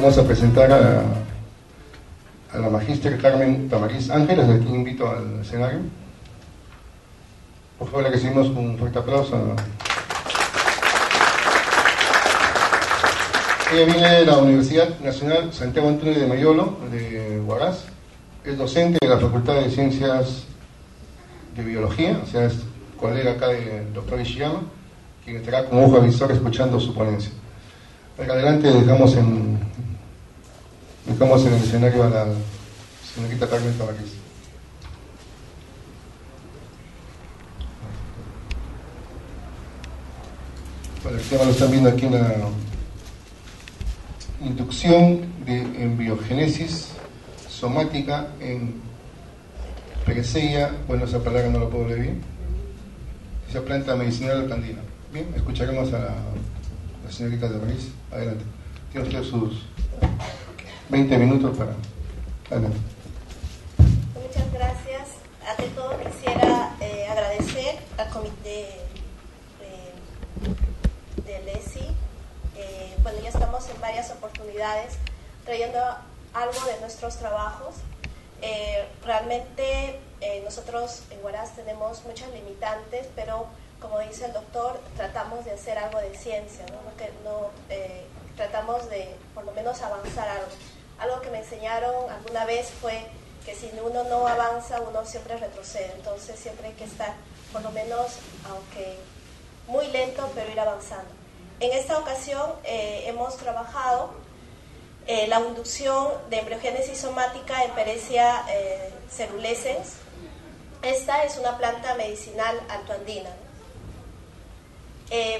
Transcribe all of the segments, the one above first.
Vamos a presentar a la magíster Carmen Tamariz Ángeles, a quien invito al escenario. Por favor, le recibimos con un fuerte aplauso. Ella viene de la Universidad Nacional Santiago Antonio de Mayolo, de Huaraz. Es docente de la Facultad de Ciencias de Biología, o sea, es colega acá del doctor Ishiyama, quien estará como ojo avisor escuchando su ponencia. Adelante, dejamos en el escenario a la señorita Carmen Tamariz. Bueno, el tema lo están viendo aquí en la inducción de embriogénesis somática en Perezeia, bueno, esa palabra no la puedo leer bien, esa planta medicinal andina. Bien, escucharemos a la señorita Tamariz. Adelante. Tiene usted sus 20 minutos para... Adelante. Muchas gracias. Ante todo quisiera agradecer al comité del ESI. Bueno, ya estamos en varias oportunidades trayendo algo de nuestros trabajos. Realmente nosotros en Huaraz tenemos muchas limitantes, pero como dice el doctor, tratamos de hacer algo de ciencia, ¿no? Tratamos de por lo menos avanzar algo. Algo que me enseñaron alguna vez fue que si uno no avanza, uno siempre retrocede. Entonces siempre hay que estar, por lo menos, aunque muy lento, pero ir avanzando. En esta ocasión hemos trabajado la inducción de embriogénesis somática en Perezeia cerulescens. Esta es una planta medicinal altoandina.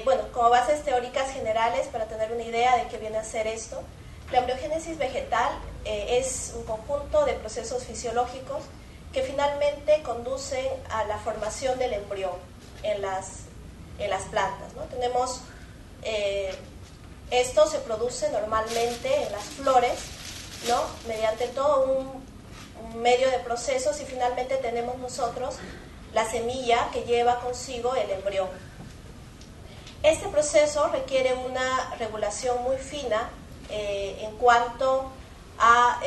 Bueno, como bases teóricas generales, para tener una idea de qué viene a ser esto, la embriogénesis vegetal es un conjunto de procesos fisiológicos que finalmente conducen a la formación del embrión en las plantas, ¿no? Tenemos, esto se produce normalmente en las flores, ¿no? Mediante todo un medio de procesos, y finalmente tenemos nosotros la semilla que lleva consigo el embrión. Este proceso requiere una regulación muy fina en cuanto a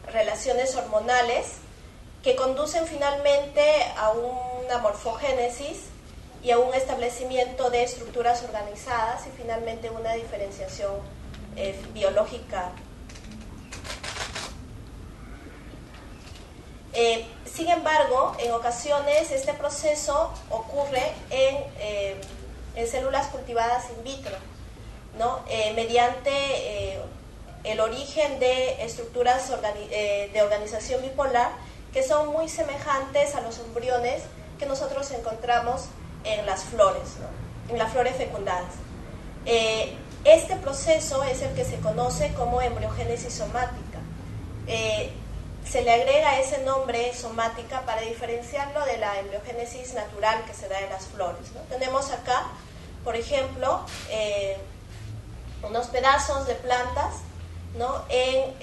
relaciones hormonales que conducen finalmente a una morfogénesis y a un establecimiento de estructuras organizadas y finalmente una diferenciación biológica. Sin embargo, en ocasiones este proceso ocurre en células cultivadas in vitro, ¿no? Mediante el origen de estructuras de organización bipolar que son muy semejantes a los embriones que nosotros encontramos en las flores, ¿no? En las flores fecundadas. Este proceso es el que se conoce como embriogénesis somática. Se le agrega ese nombre somática para diferenciarlo de la embriogénesis natural que se da en las flores, ¿no? Tenemos acá, por ejemplo, unos pedazos de plantas, ¿no? En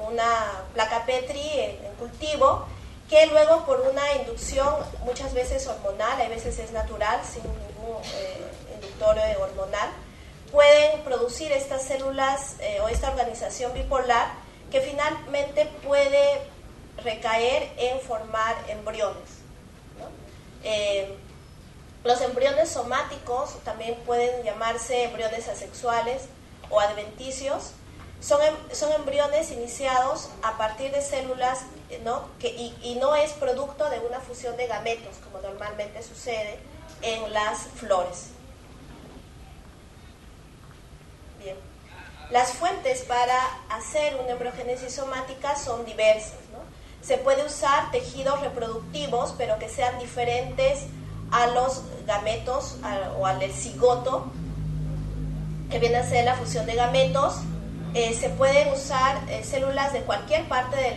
una placa Petri en cultivo, que luego por una inducción muchas veces hormonal, a veces es natural, sin ningún inductor hormonal, pueden producir estas células o esta organización bipolar que finalmente puede recaer en formar embriones, ¿no? Los embriones somáticos también pueden llamarse embriones asexuales o adventicios. Son embriones iniciados a partir de células, ¿no? Y no es producto de una fusión de gametos, como normalmente sucede en las flores. Bien. Las fuentes para hacer una embriogénesis somática son diversas, ¿no? Se puede usar tejidos reproductivos, pero que sean diferentes a los gametos o al cigoto, que viene a ser la fusión de gametos. Se pueden usar células de cualquier parte de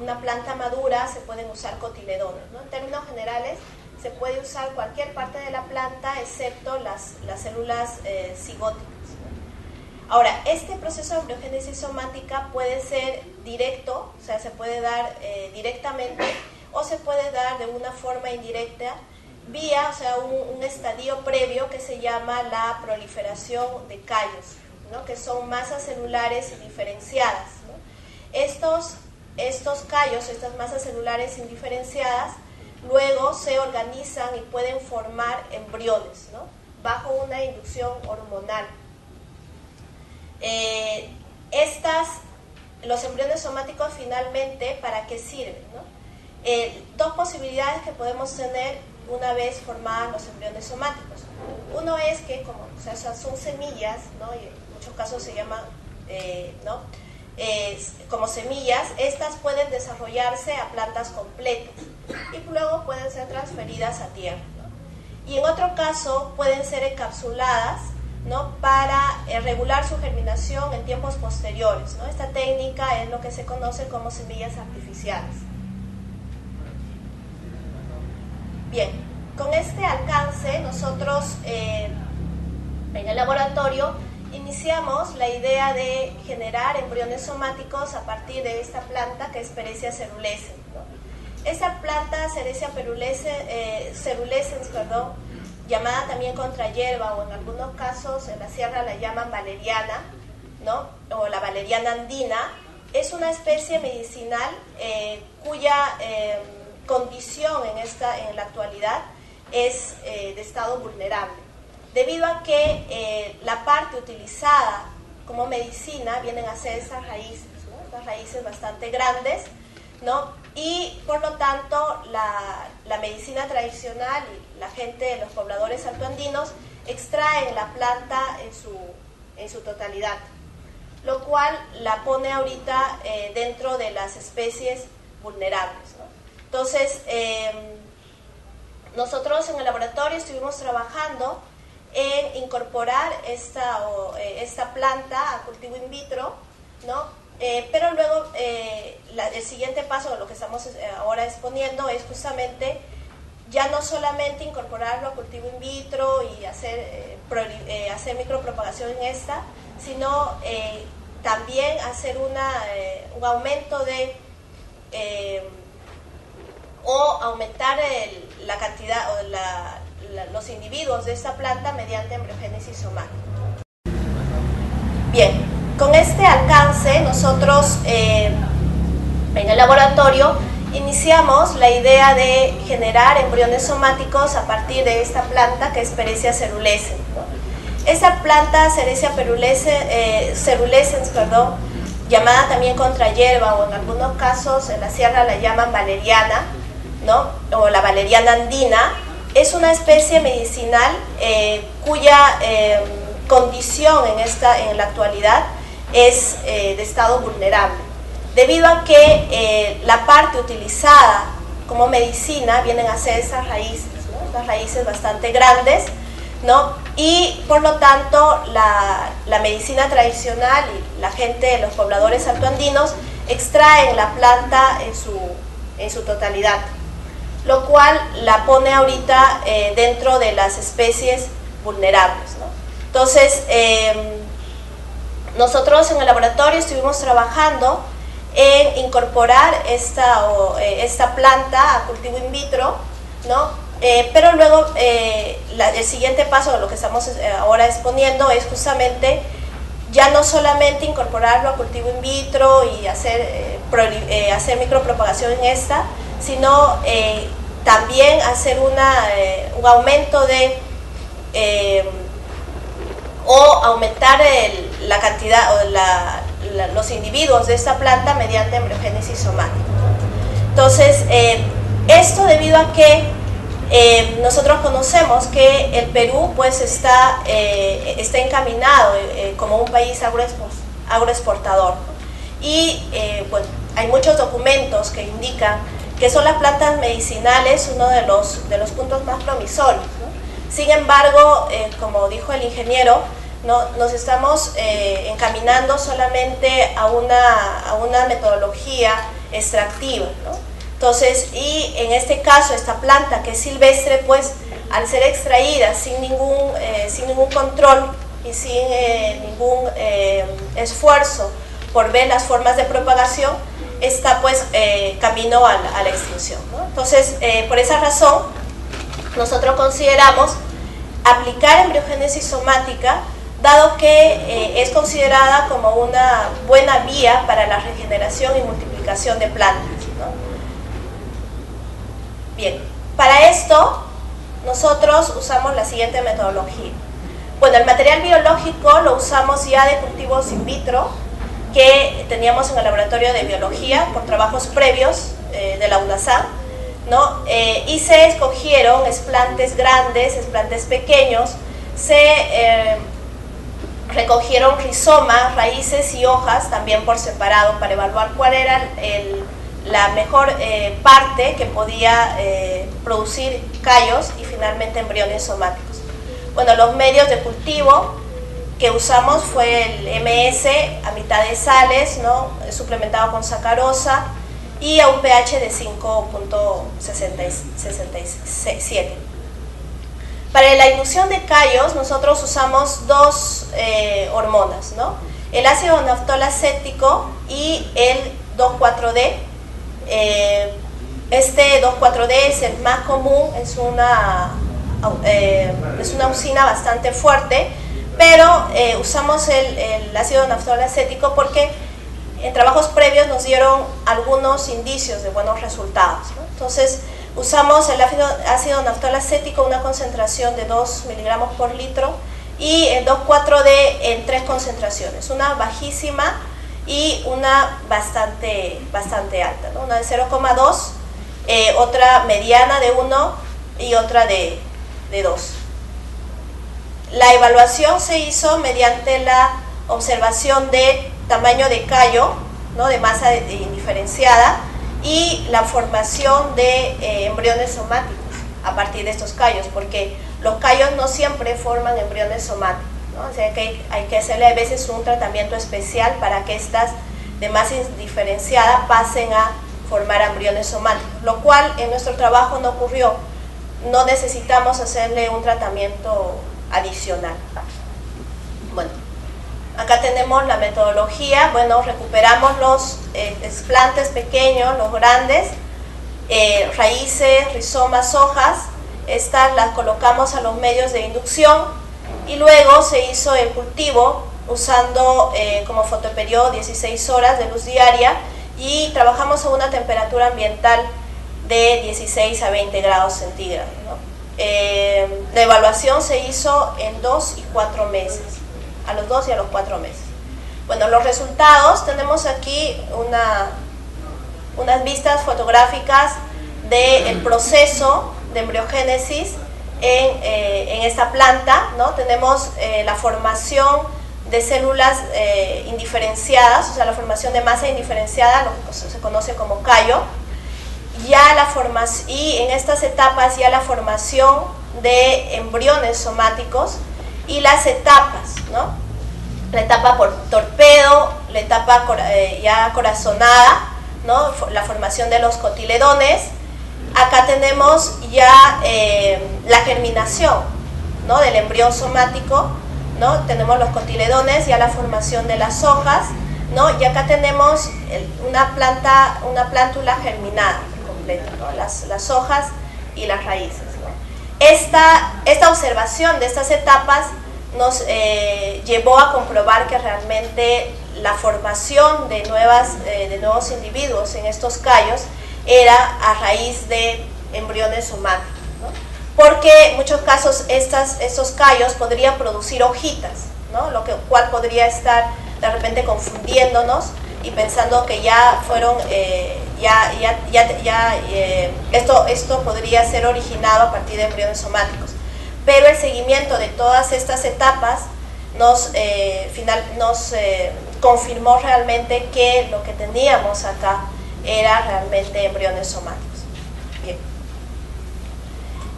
una planta madura, se pueden usar cotiledones, ¿no? En términos generales, se puede usar cualquier parte de la planta excepto las células cigóticas. Ahora, este proceso de embriogénesis somática puede ser directo, o sea, se puede dar directamente, o se puede dar de una forma indirecta, vía, o sea, un estadio previo que se llama la proliferación de callos, ¿no? Que son masas celulares indiferenciadas, ¿no? Estos callos, estas masas celulares indiferenciadas, luego se organizan y pueden formar embriones, ¿no? Bajo una inducción hormonal. Los embriones somáticos finalmente, ¿para qué sirven, no? Dos posibilidades que podemos tener una vez formados los embriones somáticos. Uno es que, como son semillas, ¿no? Y en muchos casos se llaman, ¿no? Como semillas, estas pueden desarrollarse a plantas completas y luego pueden ser transferidas a tierra, ¿no? Y en otro caso pueden ser encapsuladas, ¿no? Para regular su germinación en tiempos posteriores, ¿no? Esta técnica es lo que se conoce como semillas artificiales. Bien, con este alcance nosotros en el laboratorio iniciamos la idea de generar embriones somáticos a partir de esta planta que es Sperecia cerulescens, ¿no? Esta planta Sperecia cerulescens, llamada también contrahierba o en algunos casos en la sierra la llaman valeriana, ¿no? O la valeriana andina, es una especie medicinal cuya condición en la actualidad es de estado vulnerable, debido a que la parte utilizada como medicina vienen a ser estas raíces, ¿no? Estas raíces bastante grandes, ¿no? Y por lo tanto la medicina tradicional y la gente, los pobladores altoandinos, extraen la planta en su totalidad, lo cual la pone ahorita dentro de las especies vulnerables, ¿no? Entonces, nosotros en el laboratorio estuvimos trabajando en incorporar esta planta a cultivo in vitro, ¿no? Pero luego el siguiente paso de lo que estamos ahora exponiendo es justamente ya no solamente incorporarlo a cultivo in vitro y hacer micropropagación en esta, sino también hacer un aumento de o aumentar la cantidad o los individuos de esta planta mediante embriogénesis somática. Bien, con este alcance nosotros en el laboratorio iniciamos la idea de generar embriones somáticos a partir de esta planta que es Sperecia cerulescens, ¿no? Esta planta Sperecia cerulescens, llamada también contrahierba o en algunos casos en la sierra la llaman valeriana, ¿no? O la valeriana andina, es una especie medicinal cuya condición en la actualidad es de estado vulnerable, debido a que la parte utilizada como medicina vienen a ser estas raíces, ¿no? Estas raíces bastante grandes, ¿no? Y por lo tanto la medicina tradicional y la gente, los pobladores altoandinos, extraen la planta en su totalidad, lo cual la pone ahorita dentro de las especies vulnerables, ¿no? Entonces, nosotros en el laboratorio estuvimos trabajando en incorporar esta planta a cultivo in vitro, ¿no? Pero luego el siguiente paso de lo que estamos ahora exponiendo es justamente ya no solamente incorporarlo a cultivo in vitro y hacer micropropagación en esta, sino también hacer un aumento de o aumentar la cantidad o los individuos de esta planta mediante embriogénesis somática. Entonces, esto debido a que nosotros conocemos que el Perú pues está encaminado como un país agroexportador, ¿no? Y bueno, hay muchos documentos que indican que son las plantas medicinales uno de los puntos más promisorios, ¿no? Sin embargo, como dijo el ingeniero, nos estamos encaminando solamente a una metodología extractiva, ¿no? Entonces, y en este caso, esta planta que es silvestre, pues al ser extraída sin ningún control y sin ningún esfuerzo por ver las formas de propagación, está pues camino a la extinción, ¿no? Entonces, por esa razón, nosotros consideramos aplicar embriogénesis somática dado que es considerada como una buena vía para la regeneración y multiplicación de plantas, ¿no? Bien, para esto nosotros usamos la siguiente metodología. Bueno, el material biológico lo usamos ya de cultivos in vitro que teníamos en el laboratorio de biología por trabajos previos de la UNASAM, ¿no? Y se escogieron explantes grandes, explantes pequeños, se recogieron rizomas, raíces y hojas también por separado para evaluar cuál era la mejor parte que podía producir callos y finalmente embriones somáticos. Bueno, los medios de cultivo que usamos fue el MS a mitad de sales, ¿no? Suplementado con sacarosa y a un pH de 5.67. Para la inducción de callos nosotros usamos dos hormonas, ¿no? El ácido naftolacético y el 2,4-D. Este 2,4-D es el más común, es una usina bastante fuerte, pero usamos el ácido naftolacético porque en trabajos previos nos dieron algunos indicios de buenos resultados, ¿no? Entonces usamos el ácido naftolacético, una concentración de 2 miligramos por litro, y el 2,4-D en 3 concentraciones, una bajísima y una bastante alta, ¿no? Una de 0,2, otra mediana de 1 y otra de 2. La evaluación se hizo mediante la observación de tamaño de callo, ¿no? De masa indiferenciada, y la formación de embriones somáticos a partir de estos callos, porque los callos no siempre forman embriones somáticos, ¿no? O sea que hay que hacerle a veces un tratamiento especial para que estas de masa indiferenciada pasen a formar embriones somáticos, lo cual en nuestro trabajo no ocurrió. No necesitamos hacerle un tratamiento adicional. Bueno, acá tenemos la metodología. Bueno, recuperamos los explantes pequeños, los grandes, raíces, rizomas, hojas. Estas las colocamos a los medios de inducción y luego se hizo el cultivo usando como fotoperiodo 16 horas de luz diaria y trabajamos a una temperatura ambiental de 16 a 20 grados centígrados, ¿no? La evaluación se hizo en 2 y 4 meses, a los 2 y a los 4 meses. Bueno, los resultados, tenemos aquí unas vistas fotográficas del proceso de embriogénesis en esta planta, ¿no? Tenemos la formación de células indiferenciadas, o sea, la formación de masa indiferenciada, lo que se conoce como callo, y en estas etapas ya la formación de embriones somáticos y las etapas, ¿no? La etapa por torpedo, la etapa ya corazonada, ¿no? La formación de los cotiledones. Acá tenemos ya la germinación, ¿no? Del embrión somático, ¿no? Tenemos los cotiledones, ya la formación de las hojas, ¿no? Y acá tenemos una plántula germinada completa, ¿no? Las hojas y las raíces, ¿no? Esta observación de estas etapas nos llevó a comprobar que realmente la formación de nuevos individuos en estos callos era a raíz de embriones somáticos, ¿no? Porque en muchos casos estos callos podrían producir hojitas, ¿no? Lo cual podría estar de repente confundiéndonos y pensando que ya fueron, esto podría ser originado a partir de embriones somáticos. Pero el seguimiento de todas estas etapas nos confirmó realmente que lo que teníamos acá era realmente embriones somáticos. Bien.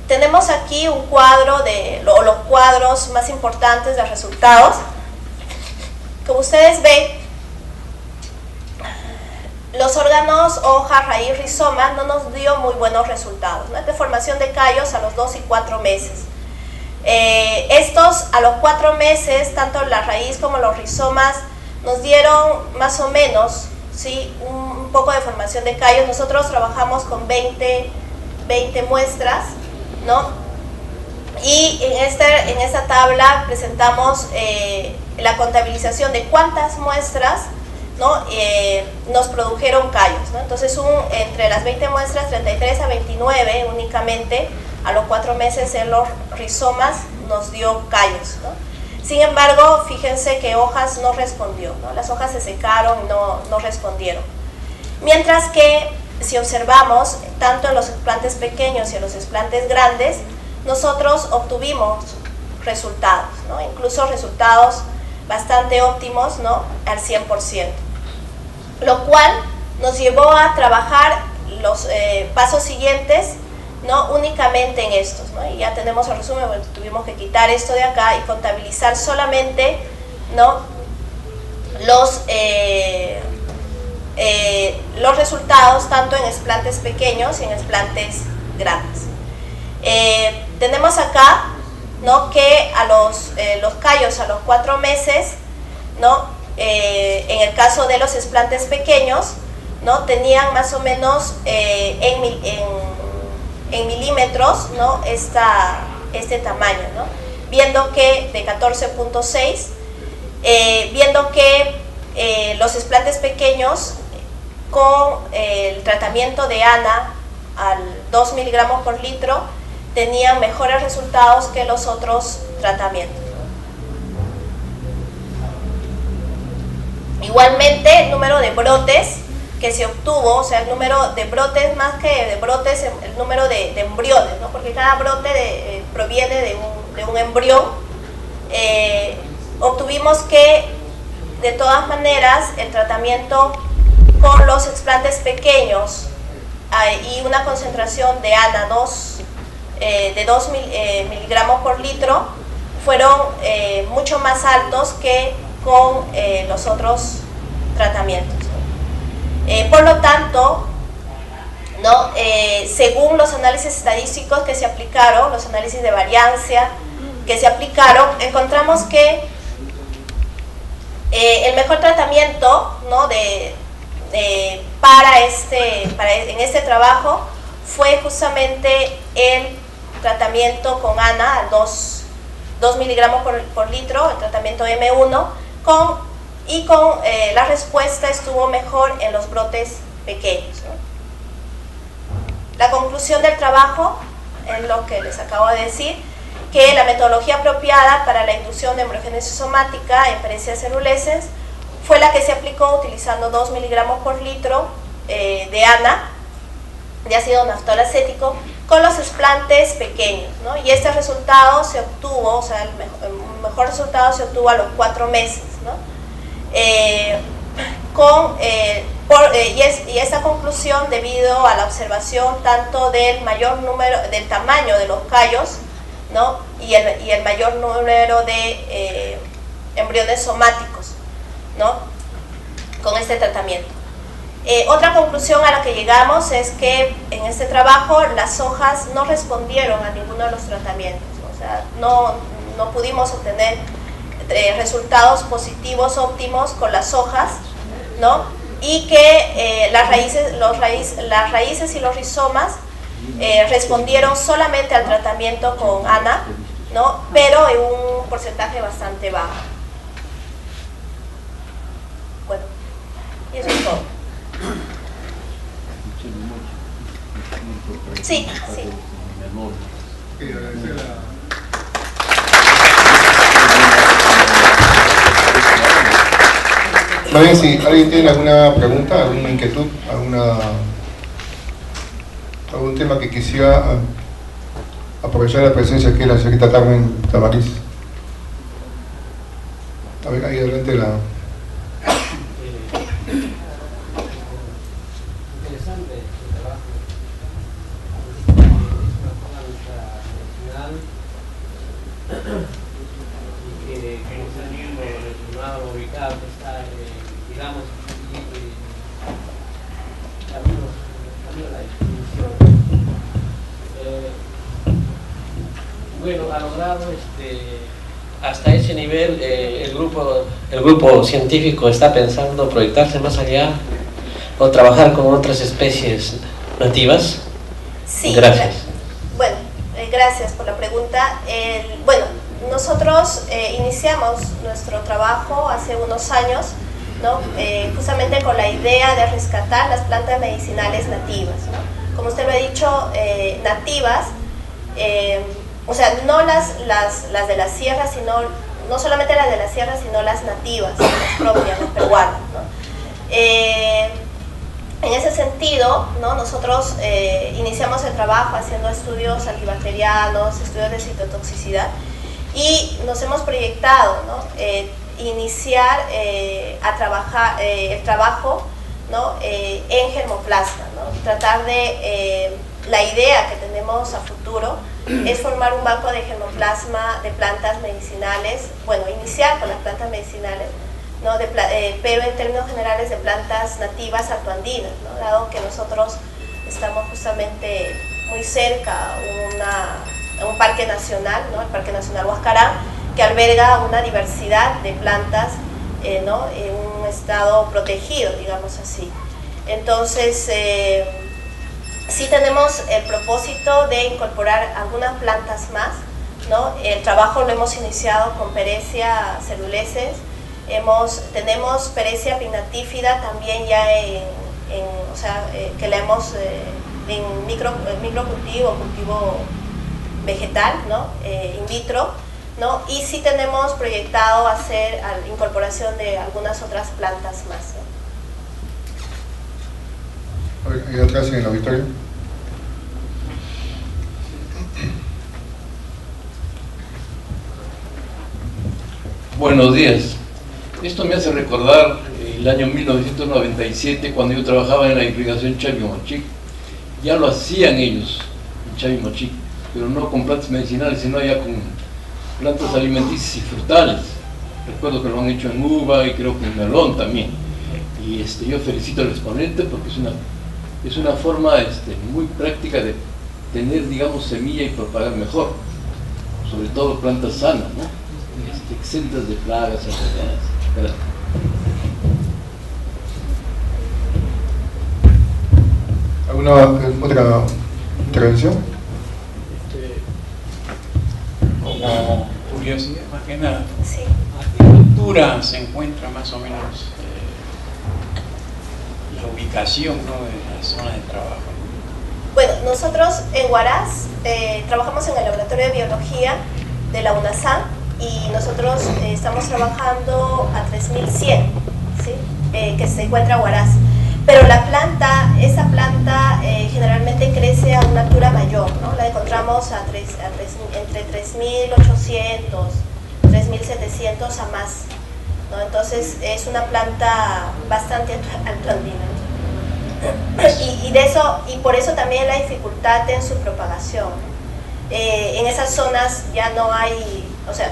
Tenemos aquí un cuadro los cuadros más importantes de resultados. Como ustedes ven, los órganos, hoja, raíz, rizoma no nos dio muy buenos resultados, ¿no? De formación de callos a los 2 y 4 meses. Estos a los 4 meses, tanto la raíz como los rizomas, nos dieron más o menos, ¿sí? un poco de formación de callos. Nosotros trabajamos con 20 muestras, ¿no? Y en esta tabla presentamos la contabilización de cuántas muestras, ¿no? Nos produjeron callos, ¿no? Entonces entre las 20 muestras, 33 a 29 únicamente a los 4 meses en los rizomas nos dio callos, ¿no? Sin embargo, fíjense que hojas no respondió, ¿no? Las hojas se secaron y no respondieron. Mientras que si observamos tanto en los explantes pequeños y en los explantes grandes, nosotros obtuvimos resultados, ¿no? Incluso resultados bastante óptimos, ¿no? Al 100%, lo cual nos llevó a trabajar los pasos siguientes, ¿no? Únicamente en estos, ¿no? Y ya tenemos el resumen, bueno, tuvimos que quitar esto de acá y contabilizar solamente, ¿no? Los resultados tanto en explantes pequeños y en explantes grandes. Tenemos acá, ¿no? Que a los callos a los 4 meses, ¿no? En el caso de los explantes pequeños, ¿no? Tenían más o menos en milímetros, ¿no? Este tamaño, ¿no? Viendo que de 14.6, viendo que los explantes pequeños con el tratamiento de ANA al 2 miligramos por litro tenían mejores resultados que los otros tratamientos. Igualmente, el número de brotes que se obtuvo, o sea, el número de brotes, más que de brotes, el número de embriones, ¿no? Porque cada brote proviene de un embrión. Obtuvimos que, de todas maneras, el tratamiento con los explantes pequeños y una concentración de ANA de 2 miligramos por litro fueron mucho más altos que con los otros tratamientos. Por lo tanto, ¿no? Según los análisis estadísticos que se aplicaron, los análisis de variancia que se aplicaron, encontramos que el mejor tratamiento, ¿no? en este trabajo fue justamente el tratamiento con ANA al 2 miligramos por litro, el tratamiento M1, la respuesta estuvo mejor en los brotes pequeños, ¿no? La conclusión del trabajo es lo que les acabo de decir, que la metodología apropiada para la inducción de embriogénesis somática en Pericia ceruleses fue la que se aplicó utilizando 2 miligramos por litro de ANA, de ácido naftolacético, con los explantes pequeños, ¿no? Y este resultado se obtuvo, o sea, el mejor resultado se obtuvo a los 4 meses, ¿no? Y esta conclusión debido a la observación tanto del tamaño de los callos, ¿no? y el mayor número de embriones somáticos, ¿no? Con este tratamiento. Otra conclusión a la que llegamos es que en este trabajo las hojas no respondieron a ninguno de los tratamientos, ¿no? O sea, no pudimos obtener resultados positivos óptimos con las hojas, ¿no? Y que las raíces y los rizomas respondieron solamente al tratamiento con ANA, ¿no? Pero en un porcentaje bastante bajo. Bueno, y eso es todo. Sí, sí. Más bien, si alguien tiene alguna pregunta, alguna inquietud, algún tema que quisiera aprovechar la presencia aquí de la señorita Carmen Tamariz. A ver, ahí adelante la... Interesante el trabajo. Y que en ese mismo determinado ubicado está, digamos, camino a la distribución. Bueno, ha logrado hasta ese nivel el grupo científico está pensando proyectarse más allá o trabajar con otras especies nativas. Sí, gracias. Bueno, Gracias por la pregunta. Bueno, nosotros iniciamos nuestro trabajo hace unos años, ¿no? Justamente con la idea de rescatar las plantas medicinales nativas, ¿no? Como usted lo ha dicho, nativas, o sea, no las de la sierra, sino, no solamente las de la sierra, sino las nativas, las propias, las peruanas, ¿no? En ese sentido, ¿no? Nosotros iniciamos el trabajo haciendo estudios antibacterianos, estudios de citotoxicidad, y nos hemos proyectado, ¿no? Iniciar a trabajar el trabajo, ¿no? En germoplasma, ¿no? Tratar de, la idea que tenemos a futuro es formar un banco de germoplasma de plantas medicinales, bueno, iniciar con las plantas medicinales, ¿no? Pero en términos generales de plantas nativas altoandinas, ¿no? Dado que nosotros estamos justamente muy cerca a un parque nacional, ¿no? El Parque Nacional Huascarán, que alberga una diversidad de plantas, ¿no? En un estado protegido, digamos así. Entonces, sí tenemos el propósito de incorporar algunas plantas más, ¿no? El trabajo lo hemos iniciado con Peresia celuleses, tenemos Peresia pinnatífida también ya o sea, que la hemos en microcultivo, cultivo vegetal, ¿no? In vitro, ¿no? Y sí tenemos proyectado hacer incorporación de algunas otras plantas más, ¿no? ¿Hay atrás en el auditorio? Buenos días. Esto me hace recordar el año 1997, cuando yo trabajaba en la irrigación Chavimochic. Ya lo hacían ellos en Chavimochic, pero no con plantas medicinales, sino ya con plantas alimenticias y frutales. Recuerdo que lo han hecho en uva y creo que en melón también. Y yo felicito al exponente porque es una forma muy práctica de tener, digamos, semilla y propagar mejor, sobre todo plantas sanas, ¿no? Exentas de plagas, enfermedades. Gracias. ¿Alguna otra intervención? Como curiosidad, más que nada, Sí. ¿a qué altura se encuentra más o menos la ubicación, ¿no? de la zona de trabajo? Bueno, nosotros en Huaraz trabajamos en el laboratorio de biología de la UNASAM y nosotros estamos trabajando a 3100, ¿sí? Que se encuentra Huaraz. Pero esa planta generalmente crece a una altura mayor, ¿no? La encontramos entre 3800, 3700 a más, ¿no? Entonces es una planta bastante altoandina. Y por eso también la dificultad en su propagación. En esas zonas ya no hay, o sea,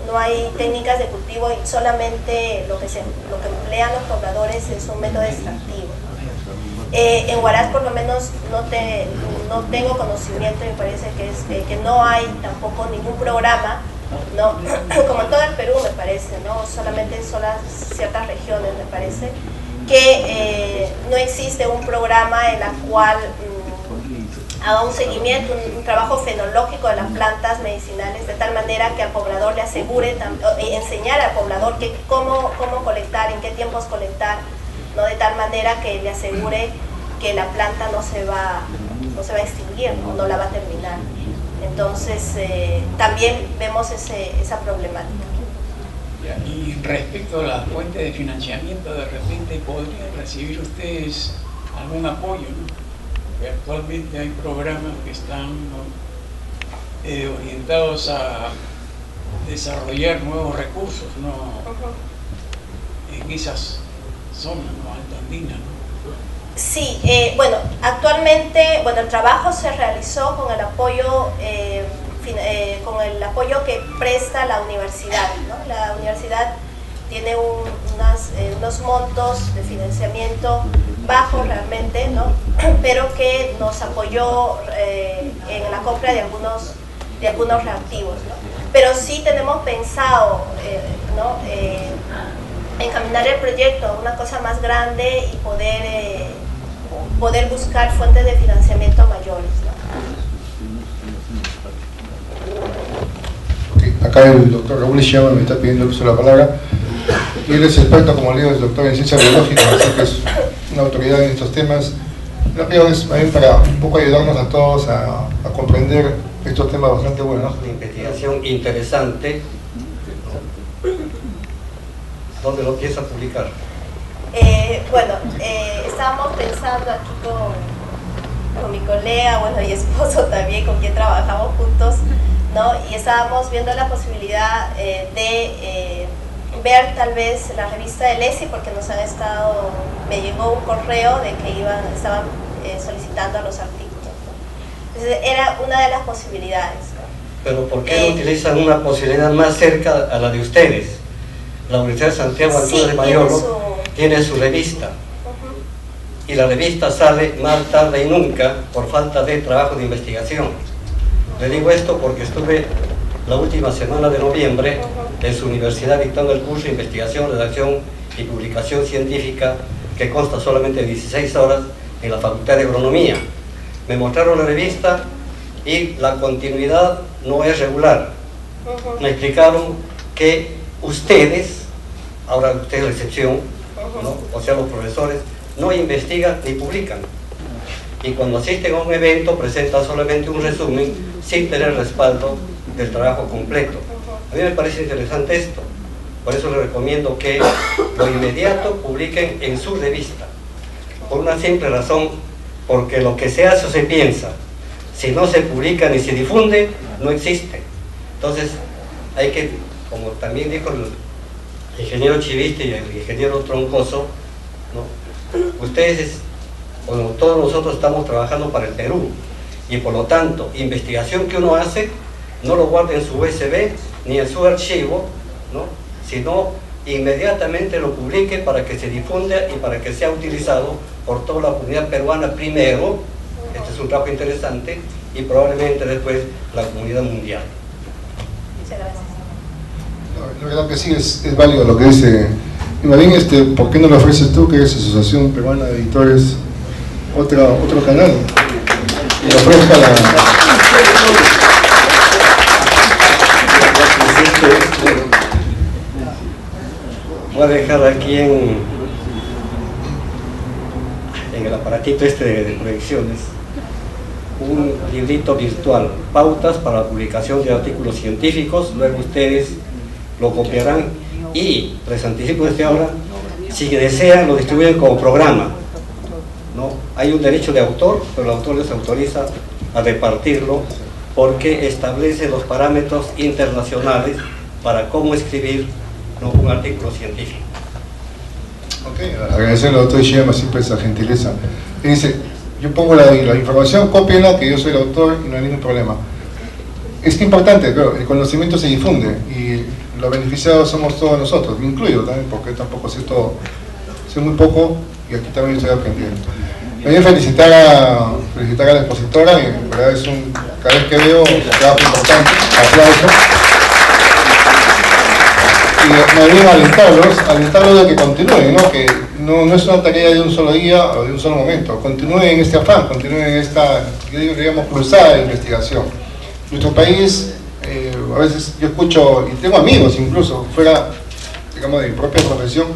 no hay técnicas de cultivo y solamente lo que emplean los pobladores es un método extractivo. En Huaraz por lo menos no tengo conocimiento, me parece que no hay tampoco ningún programa, ¿no? Como en todo el Perú me parece, ¿no? Solamente en ciertas regiones me parece, que no existe un programa en la cual haga un seguimiento, un trabajo fenológico de las plantas medicinales, de tal manera que al poblador le asegure, enseñar al poblador cómo colectar, en qué tiempos colectar, ¿no? De tal manera que le asegure que la planta no se va a extinguir, no la va a terminar. Entonces también vemos esa problemática. Y respecto a la fuente de financiamiento, de repente podrían recibir ustedes algún apoyo, ¿no? Porque actualmente hay programas que están orientados a desarrollar nuevos recursos, ¿no? En esas zonas, ¿no? Altoandinas, ¿no? Sí, bueno, actualmente, el trabajo se realizó con el apoyo que presta la universidad, ¿no? La universidad tiene unos montos de financiamiento bajos realmente, ¿no? Pero que nos apoyó en la compra de algunos reactivos, ¿no? Pero sí tenemos pensado, ¿no? Encaminar el proyecto a una cosa más grande y poder buscar fuentes de financiamiento mayores, ¿no? acá el doctor Raúl Ishiyama me está pidiendo el uso de la palabra, y él es experto, como le digo, es doctor en ciencias biológicas, así que es una autoridad en estos temas. Lo que es también para un poco ayudarnos a todos a comprender estos temas bastante buenos. Una investigación interesante. ¿Dónde lo piensa publicar? Bueno, estábamos pensando aquí con mi colega, bueno, y esposo también, con quien trabajamos juntos, ¿no? Y estábamos viendo la posibilidad de ver tal vez la revista de Lesi, porque nos han estado, me llegó un correo de que estaban solicitando los artículos, ¿no? Entonces era una de las posibilidades, ¿no? Pero ¿por qué no utilizan una posibilidad más cerca a la de ustedes? La Universidad de Santiago Antunes de Mayolo tiene su revista, y la revista sale más tarde y nunca por falta de trabajo de investigación. Le digo esto porque estuve la última semana de noviembre en su universidad dictando el curso de investigación, redacción y publicación científica, que consta solamente de 16 horas en la Facultad de Agronomía. Me mostraron la revista y la continuidad no es regular. Me explicaron que ustedes, ahora usted es la excepción, ¿no? O sea, los profesores no investigan ni publican, y cuando asisten a un evento presentan solamente un resumen sin tener respaldo del trabajo completo. A mí me parece interesante esto, por eso les recomiendo que lo inmediato publiquen en su revista, por una simple razón, porque lo que se hace o se piensa, si no se publica ni se difunde, no existe. Entonces hay que, como también dijo el ingeniero Chiviste y el ingeniero Troncoso, ¿no? Ustedes, bueno, todos nosotros estamos trabajando para el Perú, y por lo tanto, investigación que uno hace, no lo guarda en su USB ni en su archivo, ¿no? Sino inmediatamente lo publique para que se difunda y para que sea utilizado por toda la comunidad peruana primero. Este es un trabajo interesante, y probablemente después la comunidad mundial. Muchas gracias. La verdad que sí, es válido lo que dice. Y más bien, ¿por qué no lo ofreces tú, que eres Asociación Peruana de Editores, otro canal? Y lo ofrezca Voy a dejar aquí en el aparatito de proyecciones un librito virtual, pautas para la publicación de artículos científicos. Luego ustedes lo copiarán y, les anticipo desde ahora, si desean lo distribuyen como programa, ¿no? Hay un derecho de autor, pero el autor les autoriza a repartirlo porque establece los parámetros internacionales para cómo escribir, ¿no?, un artículo científico. Ok, agradecerle al doctor Ishiyama siempre esa gentileza. Y dice, yo pongo la información, cópienla, que yo soy el autor y no hay ningún problema. Es importante, claro, el conocimiento se difunde y los beneficiados somos todos nosotros, me incluyo también, porque tampoco sé todo, sé muy poco y aquí también estoy aprendiendo. Voy a felicitar a la expositora, y en verdad es cada vez que veo un trabajo importante, aplauso. Y me viene a alentarlos de que continúen, ¿no? Que no es una tarea de un solo día o de un solo momento, continúen en este afán, continúen en esta, yo digo, digamos, cruzada de investigación. Nuestro país, a veces yo escucho, y tengo amigos incluso, fuera, digamos, de mi propia profesión,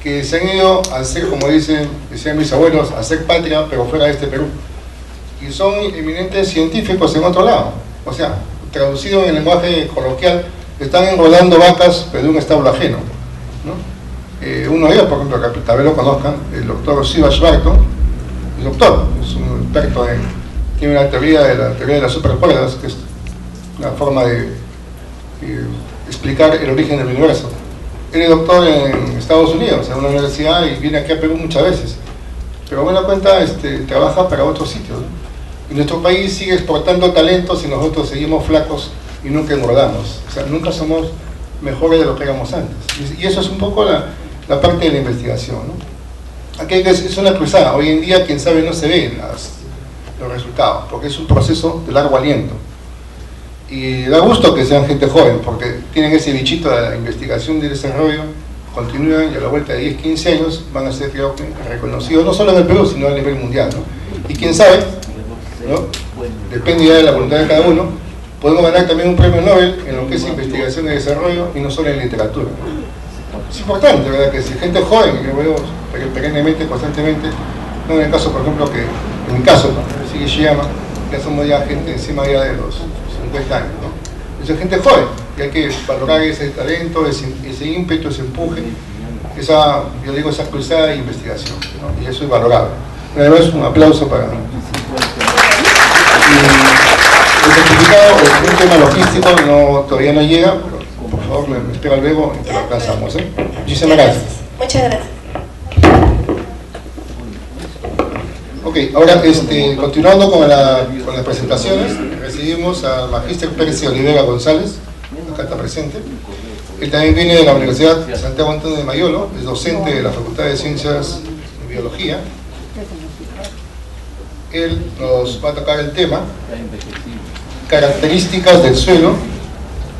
que se han ido a hacer, como decían mis abuelos, a hacer patria, pero fuera de este Perú. Y son eminentes científicos en otro lado. O sea, traducido en el lenguaje coloquial, están enrolando vacas, pero de un establo ajeno, ¿no? Uno de ellos, por ejemplo, que tal vez lo conozcan, el doctor Sivash Barto, el doctor, es un experto tiene una teoría de las supercuerdas, que es una forma de explicar el origen del universo. Él es doctor en Estados Unidos, en una universidad, y viene aquí a Perú muchas veces. Pero buena cuenta, trabaja para otros sitios, ¿no? Y nuestro país sigue exportando talentos y nosotros seguimos flacos y nunca engordamos. O sea, nunca somos mejores de lo que éramos antes. Y eso es un poco la parte de la investigación, ¿no? Aquí es una cruzada. Hoy en día, quién sabe, no se ven los resultados, porque es un proceso de largo aliento. Y da gusto que sean gente joven, porque tienen ese bichito de la investigación y del desarrollo, continúan y a la vuelta de 10, 15 años van a ser, creo que, reconocidos, no solo en el Perú, sino a nivel mundial, ¿no? Y quién sabe, ¿no? Depende ya de la voluntad de cada uno, podemos ganar también un premio Nobel en lo que es investigación y desarrollo y no solo en literatura. Es importante, ¿verdad? Que si gente joven, que veo perennemente, constantemente, no en el caso, por ejemplo, que en mi caso, sigue Shiyama, ya somos ya gente encima ya de los 50 años, ¿no? Entonces, gente joven, y hay que valorar ese talento, ese ímpetu, ese empuje, esa, yo digo, esa cruzada de investigación, ¿no? Y eso es valorable. Una vez, un aplauso para... El certificado es un tema logístico, todavía no llega, pero por favor me espera luego y te lo alcanzamos. Muchísimas gracias. Muchas gracias. Ok, ahora continuando con las presentaciones, recibimos al Magíster Pérez Olivera González, acá está presente. Él también viene de la Universidad Santiago Antonio de Mayolo, es docente de la Facultad de Ciencias de Biología. Él nos va a tocar el tema características del suelo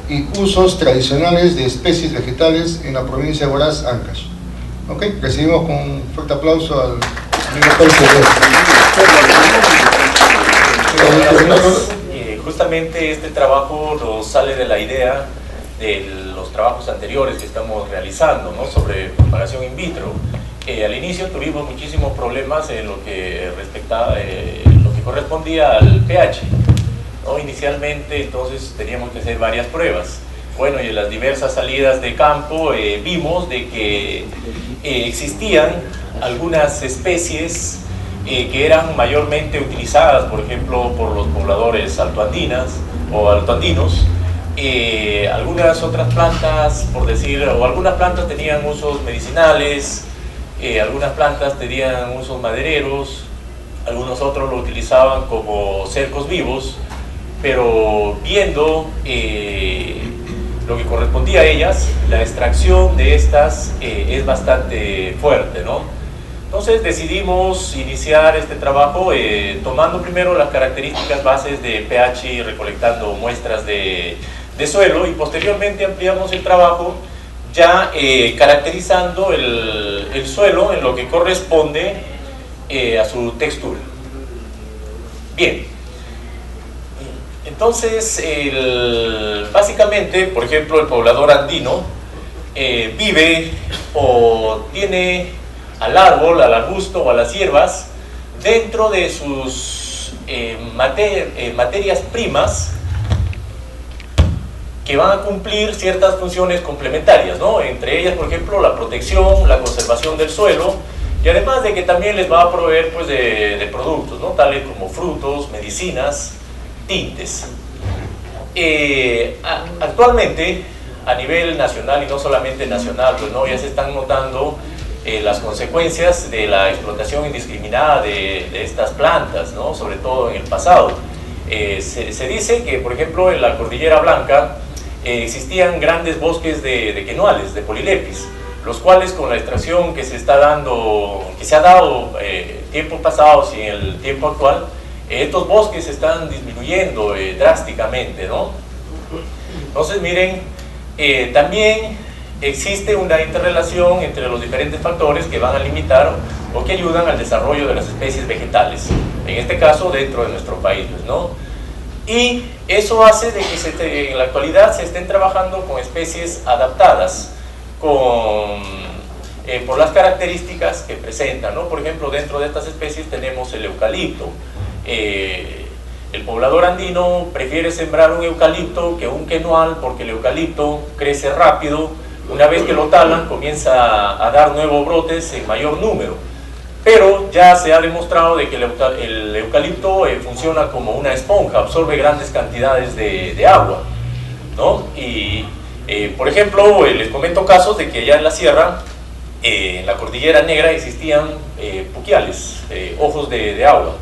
y usos tradicionales de especies vegetales en la provincia de Huaraz, Ancash. Ok, recibimos con un fuerte aplauso al amigo Pérez. Justamente este trabajo nos sale de la idea de los trabajos anteriores que estamos realizando, ¿no? Sobre propagación in vitro. Al inicio tuvimos muchísimos problemas en lo que respectaba, lo que correspondía al pH, ¿no? Inicialmente entonces teníamos que hacer varias pruebas. Bueno, y en las diversas salidas de campo vimos de que existían algunas especies que eran mayormente utilizadas, por ejemplo, por los pobladores altoandinas o altoandinos. Algunas otras plantas, por decir, o algunas plantas tenían usos medicinales, algunas plantas tenían usos madereros, algunos otros lo utilizaban como cercos vivos, pero viendo lo que correspondía a ellas, la extracción de estas es bastante fuerte, ¿no? Entonces decidimos iniciar este trabajo tomando primero las características bases de pH y recolectando muestras de suelo, y posteriormente ampliamos el trabajo ya caracterizando el suelo en lo que corresponde a su textura. Bien, entonces básicamente, por ejemplo, el poblador andino vive o tiene al árbol, al arbusto o a las hierbas dentro de sus materias primas que van a cumplir ciertas funciones complementarias, ¿no? Entre ellas, por ejemplo, la protección, la conservación del suelo, y además de que también les va a proveer pues, de productos, ¿no? Tales como frutos, medicinas, tintes. Actualmente, a nivel nacional y no solamente nacional, pues, ¿no? Ya se están notando las consecuencias de la explotación indiscriminada de estas plantas, ¿no? Sobre todo en el pasado. Se dice que, por ejemplo, en la Cordillera Blanca existían grandes bosques de quenuales, de polilepis, los cuales con la extracción que se está dando, que se ha dado tiempos pasados y en el tiempo actual, estos bosques están disminuyendo drásticamente, ¿no? Entonces, miren, también existe una interrelación entre los diferentes factores que van a limitar o que ayudan al desarrollo de las especies vegetales, en este caso dentro de nuestro país, ¿no? Y eso hace de que en la actualidad se estén trabajando con especies adaptadas por las características que presentan, ¿no? Por ejemplo, dentro de estas especies tenemos el eucalipto. El poblador andino prefiere sembrar un eucalipto que un quenual porque el eucalipto crece rápido. Una vez que lo talan, comienza a dar nuevos brotes en mayor número. Pero ya se ha demostrado de que el eucalipto funciona como una esponja, absorbe grandes cantidades de agua, ¿no? Y, por ejemplo, les comento casos de que allá en la sierra, en la Cordillera Negra, existían puquiales, ojos de agua.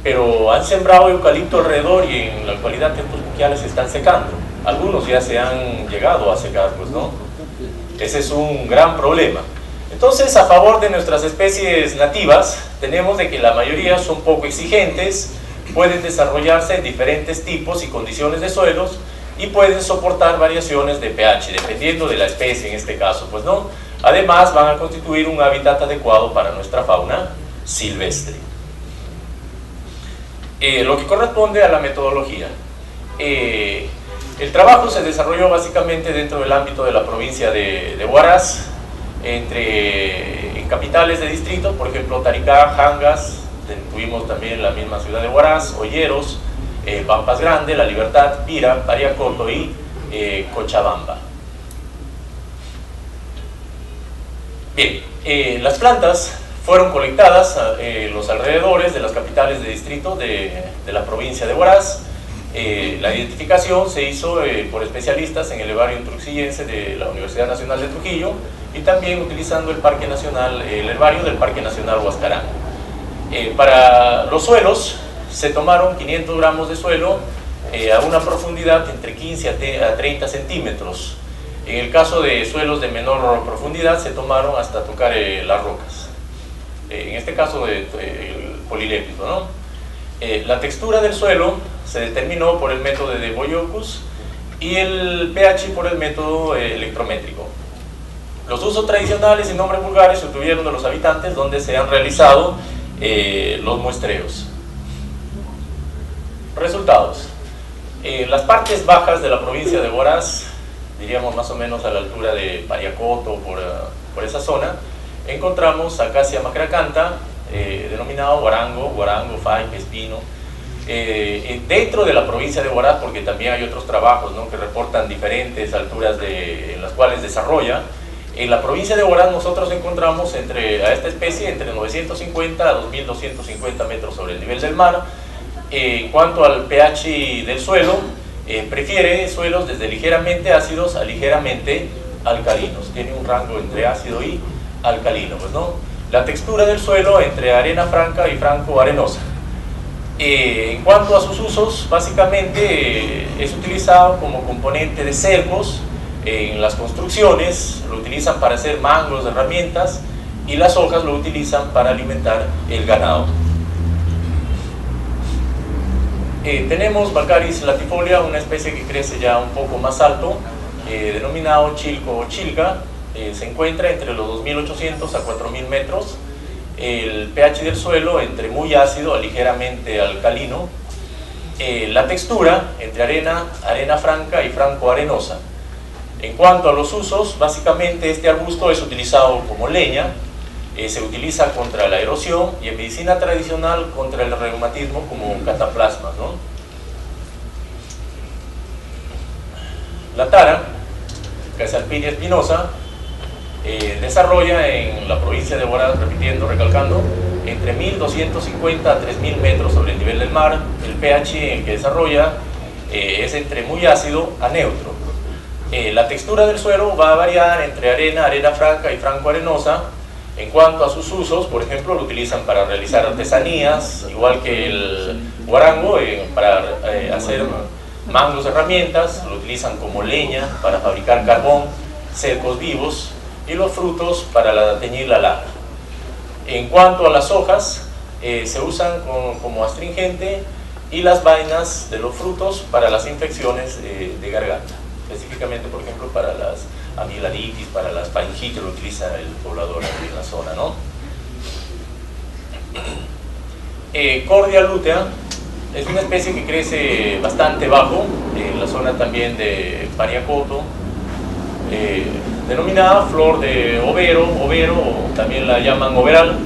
Pero han sembrado eucalipto alrededor y en la actualidad estos puquiales se están secando. Algunos ya se han llegado a secar, pues, ¿no? Ese es un gran problema. Entonces, a favor de nuestras especies nativas, tenemos de que la mayoría son poco exigentes, pueden desarrollarse en diferentes tipos y condiciones de suelos y pueden soportar variaciones de pH, dependiendo de la especie en este caso, pues, ¿no? Además, van a constituir un hábitat adecuado para nuestra fauna silvestre. Lo que corresponde a la metodología. El trabajo se desarrolló básicamente dentro del ámbito de la provincia de Huaraz, en capitales de distritos, por ejemplo Taricá, Jangas, tuvimos también la misma ciudad de Huaraz, Olleros, Pampas Grande, La Libertad, Pira, Pariacoto y Cochabamba. Bien, las plantas fueron colectadas en los alrededores de las capitales de distrito de la provincia de Huaraz. La identificación se hizo por especialistas en el herbario trujillense de la Universidad Nacional de Trujillo y también utilizando el herbario del Parque Nacional Huascarán. Para los suelos se tomaron 500 gramos de suelo a una profundidad entre 15 a 30 centímetros. En el caso de suelos de menor profundidad se tomaron hasta tocar las rocas. En este caso el polilépito, ¿no? La textura del suelo se determinó por el método de Boyocus y el pH por el método electrométrico. Los usos tradicionales y nombres vulgares se obtuvieron de los habitantes donde se han realizado los muestreos. Resultados. Las partes bajas de la provincia de Huaraz, diríamos más o menos a la altura de Pariacoto, por esa zona, encontramos Acacia macracantha, denominado guarango, faica, espino. Dentro de la provincia de Huaraz, porque también hay otros trabajos, ¿no?, que reportan diferentes alturas en las cuales desarrolla. En la provincia de Huaraz nosotros encontramos a esta especie entre 950 a 2250 metros sobre el nivel del mar. En cuanto al pH del suelo, prefiere suelos desde ligeramente ácidos a ligeramente alcalinos. Tiene un rango entre ácido y alcalino, pues, ¿no? La textura del suelo entre arena franca y franco arenosa. En cuanto a sus usos, básicamente es utilizado como componente de cercos en las construcciones, lo utilizan para hacer mangos, herramientas, y las hojas lo utilizan para alimentar el ganado. Tenemos Baccharis latifolia, una especie que crece ya un poco más alto, denominado chilco o chilca. Se encuentra entre los 2800 a 4000 metros. El pH del suelo entre muy ácido a ligeramente alcalino. La textura entre arena franca y franco arenosa. En cuanto a los usos, básicamente este arbusto es utilizado como leña, se utiliza contra la erosión y en medicina tradicional contra el reumatismo como cataplasmas, ¿no? La tara, Caesalpinia espinosa, desarrolla en la provincia de Huaraz, recalcando, entre 1250 a 3000 metros sobre el nivel del mar. El pH en que desarrolla es entre muy ácido a neutro. La textura del suelo va a variar entre arena franca y franco arenosa. En cuanto a sus usos, por ejemplo, lo utilizan para realizar artesanías, igual que el guarango, para hacer mangos, herramientas, lo utilizan como leña para fabricar carbón, cercos vivos, y los frutos para teñir la lana. En cuanto a las hojas, se usan como astringente, y las vainas de los frutos para las infecciones de garganta, específicamente, por ejemplo, para las amiladitis, para las faringitis, lo utiliza el poblador aquí en la zona, ¿no? Cordia lútea es una especie que crece bastante bajo, en la zona también de Pariacoto, denominada flor de overo, o también la llaman overal.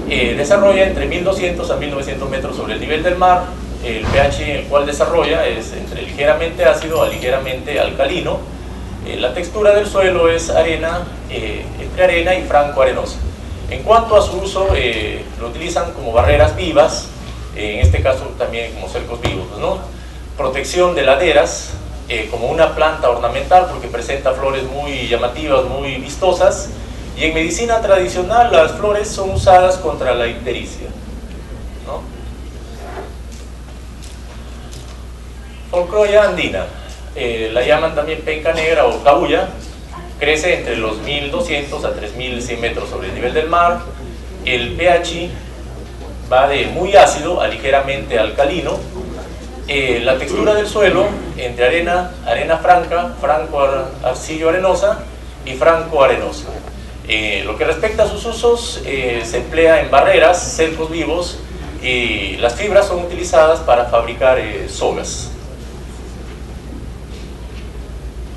Desarrolla entre 1200 a 1900 metros sobre el nivel del mar. El pH en el cual desarrolla es entre ligeramente ácido a ligeramente alcalino. La textura del suelo es entre arena y franco arenosa. En cuanto a su uso, lo utilizan como barreras vivas, en este caso también como cercos vivos, ¿no? Protección de laderas, como una planta ornamental porque presenta flores muy llamativas, muy vistosas, y en medicina tradicional las flores son usadas contra la ictericia, ¿no? Folcroya andina, la llaman también penca negra o cabuya, crece entre los 1200 a 3100 metros sobre el nivel del mar. El pH va de muy ácido a ligeramente alcalino. La textura del suelo entre arena franca, franco arcillo arenosa y franco arenosa. Lo que respecta a sus usos, se emplea en barreras, cercos vivos, y las fibras son utilizadas para fabricar sogas.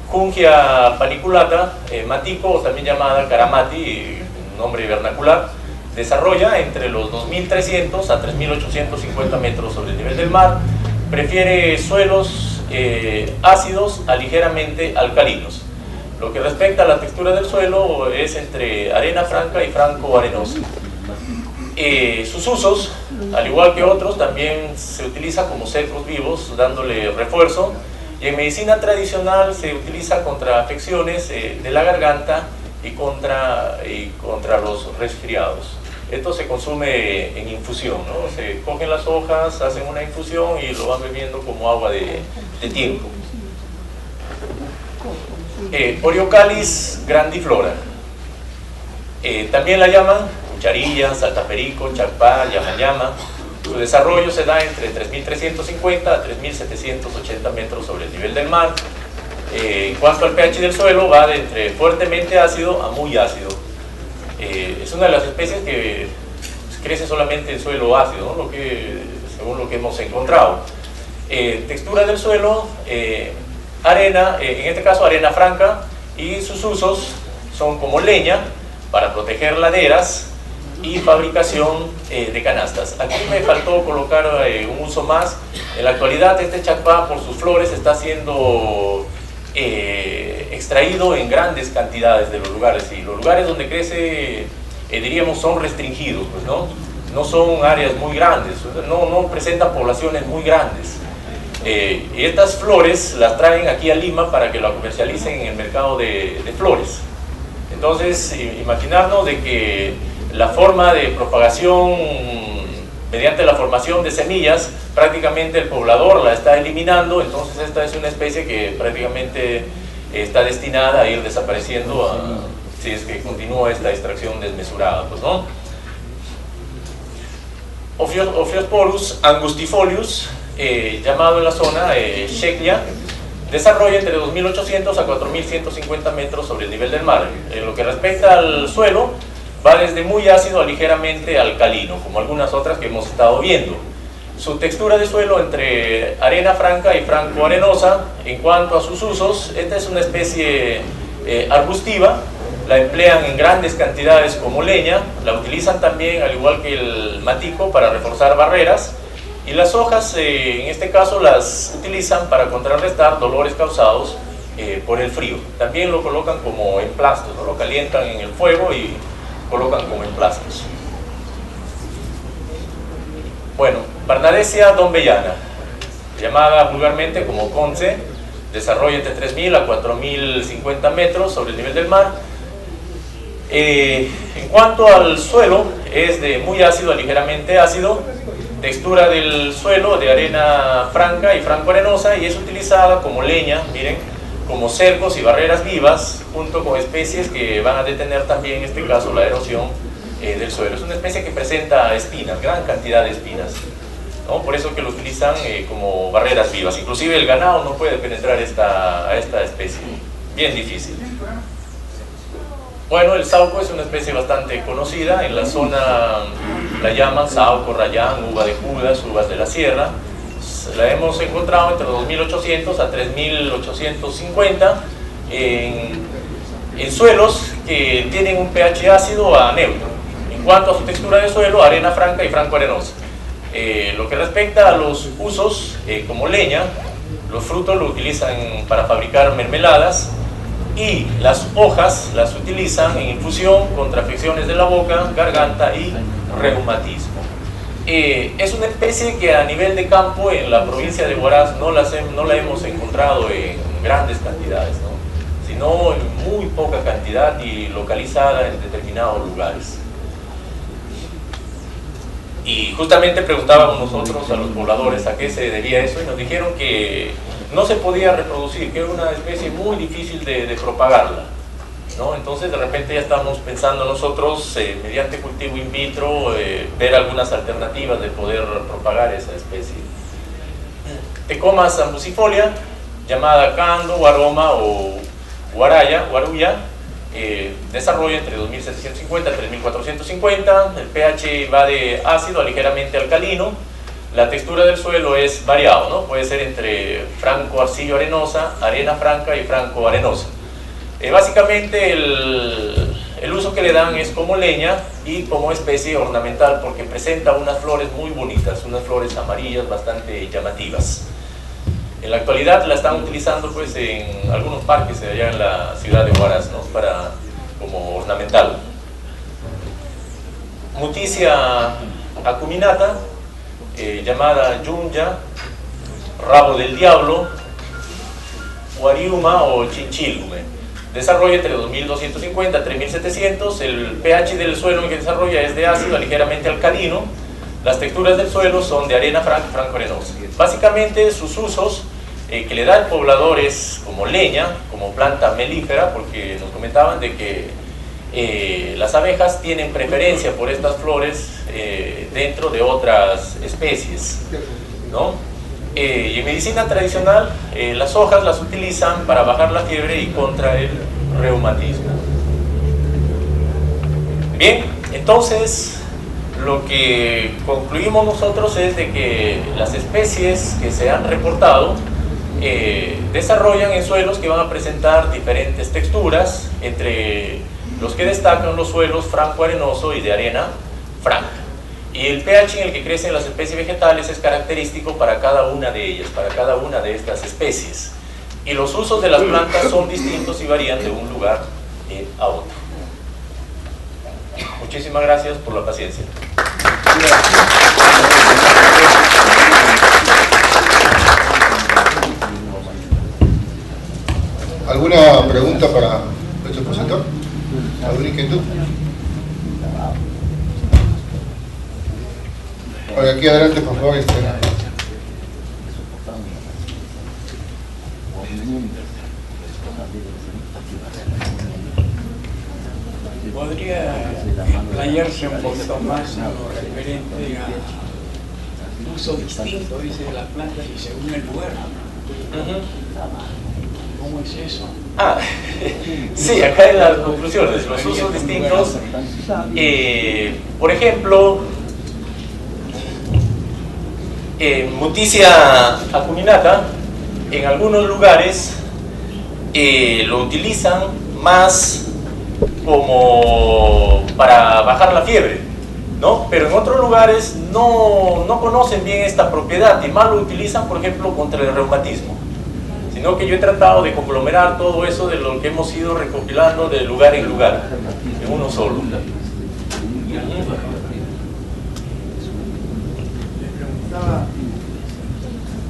Jungia paniculata, matico, o también llamada caramati, nombre vernacular, desarrolla entre los 2.300 a 3.850 metros sobre el nivel del mar, prefiere suelos ácidos a ligeramente alcalinos. Lo que respecta a la textura del suelo es entre arena franca y franco arenosa. Sus usos, al igual que otros, también se utiliza como secos vivos, dándole refuerzo, y en medicina tradicional se utiliza contra afecciones de la garganta y contra los resfriados. Esto se consume en infusión, ¿no? Se cogen las hojas, hacen una infusión y lo van bebiendo como agua de tiempo. Oriocalis grandiflora. También la llaman cucharilla, saltaperico, chacpá, llama. Su desarrollo se da entre 3.350 a 3.780 metros sobre el nivel del mar. En cuanto al pH del suelo, va de entre fuertemente ácido a muy ácido. Es una de las especies que crece solamente en suelo ácido, ¿no? Según lo que hemos encontrado. Textura del suelo, arena, en este caso arena franca, y sus usos son como leña para proteger laderas y fabricación de canastas. Aquí me faltó colocar un uso más. En la actualidad este chacpá, por sus flores, está siendo extraído en grandes cantidades de los lugares, y los lugares donde crece, diríamos, son restringidos, pues, no son áreas muy grandes, no presentan poblaciones muy grandes. Y estas flores las traen aquí a Lima para que la comercialicen en el mercado de flores. Entonces, imaginarnos de que la forma de propagación mediante la formación de semillas, prácticamente el poblador la está eliminando. Entonces esta es una especie que prácticamente está destinada a ir desapareciendo si es que continúa esta extracción desmesurada, pues, ¿no? Ophiosporus angustifolius, llamado en la zona Sheklia, desarrolla entre 2.800 a 4.150 metros sobre el nivel del mar. En lo que respecta al suelo, va desde muy ácido a ligeramente alcalino, como algunas otras que hemos estado viendo. Su textura de suelo entre arena franca y franco arenosa. En cuanto a sus usos, esta es una especie arbustiva, la emplean en grandes cantidades como leña, la utilizan también, al igual que el matico, para reforzar barreras, y las hojas, en este caso, las utilizan para contrarrestar dolores causados por el frío. También lo colocan como emplastos, ¿no? Lo calientan en el fuego y colocan como emplastos. Bueno, Barnadesia dombellana, llamada vulgarmente como conce, desarrolla entre 3.000 a 4.050 metros sobre el nivel del mar. En cuanto al suelo, es de muy ácido a ligeramente ácido, textura del suelo de arena franca y franco arenosa, y es utilizada como leña, miren, como cercos y barreras vivas, junto con especies que van a detener también, en este caso, la erosión del suelo. Es una especie que presenta espinas, gran cantidad de espinas, ¿no? Por eso que lo utilizan como barreras vivas. Inclusive el ganado no puede penetrar a esta especie, bien difícil. Bueno, el sauco es una especie bastante conocida. En la zona la llaman sauco, rayán, uva de Judas, uvas de la sierra. La hemos encontrado entre 2.800 a 3.850 en suelos que tienen un pH ácido a neutro. En cuanto a su textura de suelo, arena franca y franco arenosa. Lo que respecta a los usos, como leña, los frutos lo utilizan para fabricar mermeladas, y las hojas las utilizan en infusión contra afecciones de la boca, garganta y reumatismo. Es una especie que a nivel de campo en la provincia de Huaraz no la hemos encontrado en grandes cantidades, ¿no? Sino en muy poca cantidad y localizada en determinados lugares. Y justamente preguntábamos nosotros a los pobladores a qué se debía eso, y nos dijeron que no se podía reproducir, que era una especie muy difícil de propagarla, ¿no? Entonces de repente ya estamos pensando nosotros, mediante cultivo in vitro, ver algunas alternativas de poder propagar esa especie. Tecomas ambucifolia, llamada cando, guaroma o guaruya, desarrolla entre 2.750 y 3.450, el pH va de ácido a ligeramente alcalino. la textura del suelo es variado, ¿no? Puede ser entre franco arcillo arenosa, arena franca y franco arenosa. Básicamente el uso que le dan es como leña y como especie ornamental, porque presenta unas flores muy bonitas, unas flores amarillas bastante llamativas. En la actualidad la están utilizando pues en algunos parques allá en la ciudad de Huaraz, ¿no? Como ornamental. Muticia acuminata, llamada yunya, rabo del diablo, huariuma o chinchilume. Desarrolla entre 2250 a 3700, el pH del suelo en que desarrolla es de ácido a ligeramente alcalino, las texturas del suelo son de arena franca y franco-arenosa. Básicamente sus usos que le da el poblador es como leña, como planta melífera, porque nos comentaban de que las abejas tienen preferencia por estas flores dentro de otras especies, ¿no? Y en medicina tradicional las hojas las utilizan para bajar la fiebre y contra el reumatismo. Bien, entonces lo que concluimos nosotros es de que las especies que se han reportado desarrollan en suelos que van a presentar diferentes texturas, entre los que destacan los suelos franco-arenoso y de arena franca. Y el pH en el que crecen las especies vegetales es característico para cada una de ellas, para cada una de estas especies. Y los usos de las plantas son distintos y varían de un lugar a otro. Muchísimas gracias por la paciencia. ¿Alguna pregunta para nuestro expositor? ¿Alguna inquietud? Oye, aquí adelante, por favor. ¿Podría explayarse un poquito más en lo referente al uso distinto, dice, de las plantas y según el lugar? ¿Cómo es eso? Sí, acá en las conclusiones, los usos distintos. Por ejemplo, Muticia acuminata, en algunos lugares lo utilizan más como para bajar la fiebre, ¿no? Pero en otros lugares no conocen bien esta propiedad y más lo utilizan, por ejemplo, contra el reumatismo. Sino que yo he tratado de conglomerar todo eso de lo que hemos ido recopilando de lugar en lugar, en uno solo.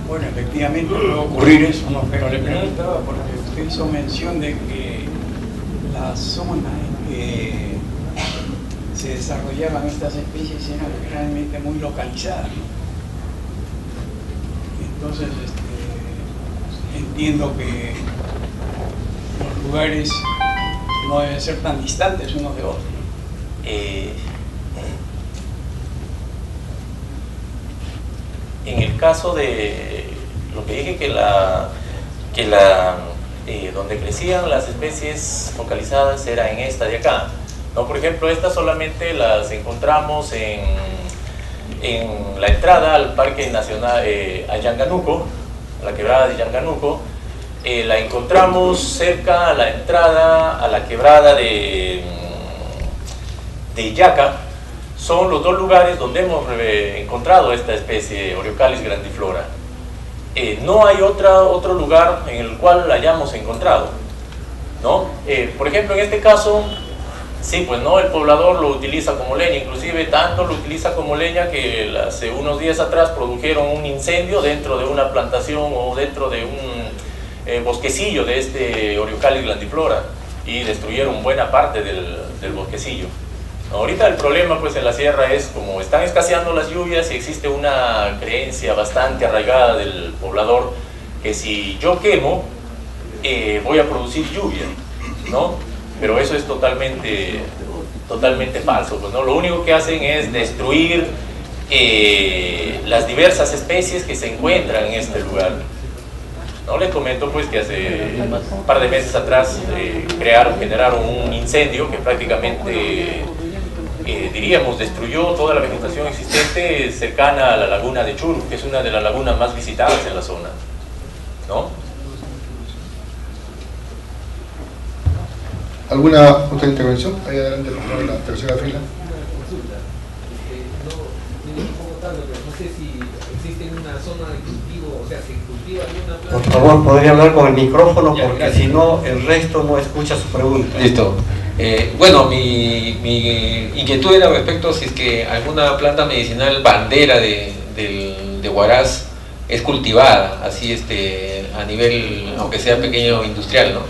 Bueno, efectivamente puede ocurrir eso, ¿no? Pero le preguntaba porque usted hizo mención de que la zona en que se desarrollaban estas especies eran realmente muy localizadas, ¿no? Entonces, entiendo que los lugares no deben ser tan distantes unos de otros. En el caso de lo que dije que donde crecían las especies focalizadas era en esta de acá, ¿no? Por ejemplo, estas solamente las encontramos en la entrada al Parque Nacional a Yanganuco, a la quebrada de Yanganuco. La encontramos cerca a la entrada a la quebrada de Illaca. Son los dos lugares donde hemos encontrado esta especie Oreocalis grandiflora. No hay otro lugar en el cual la hayamos encontrado, ¿no? Por ejemplo, en este caso, sí, pues no, el poblador lo utiliza como leña, inclusive tanto lo utiliza como leña que hace unos días atrás produjeron un incendio dentro de una plantación o dentro de un bosquecillo de este Oreocalis grandiflora y destruyeron buena parte del bosquecillo. Ahorita el problema pues en la sierra es como están escaseando las lluvias y existe una creencia bastante arraigada del poblador que si yo quemo voy a producir lluvia, ¿no? Pero eso es totalmente falso, pues, ¿no? Lo único que hacen es destruir las diversas especies que se encuentran en este lugar. No, les comento pues que hace un par de meses atrás generaron un incendio que prácticamente diríamos, destruyó toda la vegetación existente cercana a la laguna de Churu, que es una de las lagunas más visitadas en la zona, ¿no? ¿Alguna otra intervención? Ahí adelante, por favor, en la tercera fila. Consulta. No sé si existe una zona de cultivo, o sea, se cultiva alguna planta. Por favor, podría hablar con el micrófono porque si no, el resto no escucha su pregunta. Listo. Bueno, mi inquietud era respecto a si es que alguna planta medicinal bandera de Huaraz es cultivada, así a nivel, aunque sea pequeño, industrial, ¿no?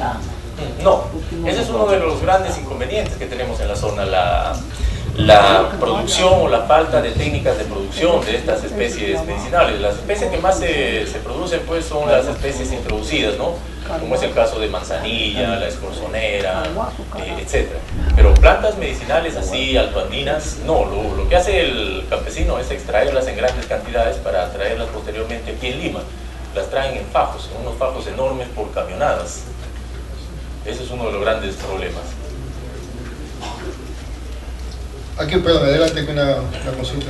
No, ese es uno de los grandes inconvenientes que tenemos en la zona, la producción o la falta de técnicas de producción de estas especies medicinales. Las especies que más se producen pues son las especies introducidas, ¿no? Como es el caso de manzanilla, la escorzonera, etc. Pero plantas medicinales así altoandinas, no. Lo que hace el campesino es extraerlas en grandes cantidades para traerlas posteriormente aquí en Lima. Las traen en fajos, en unos fajos enormes por camionadas. Ese es uno de los grandes problemas. Aquí, perdón, adelante con una consulta.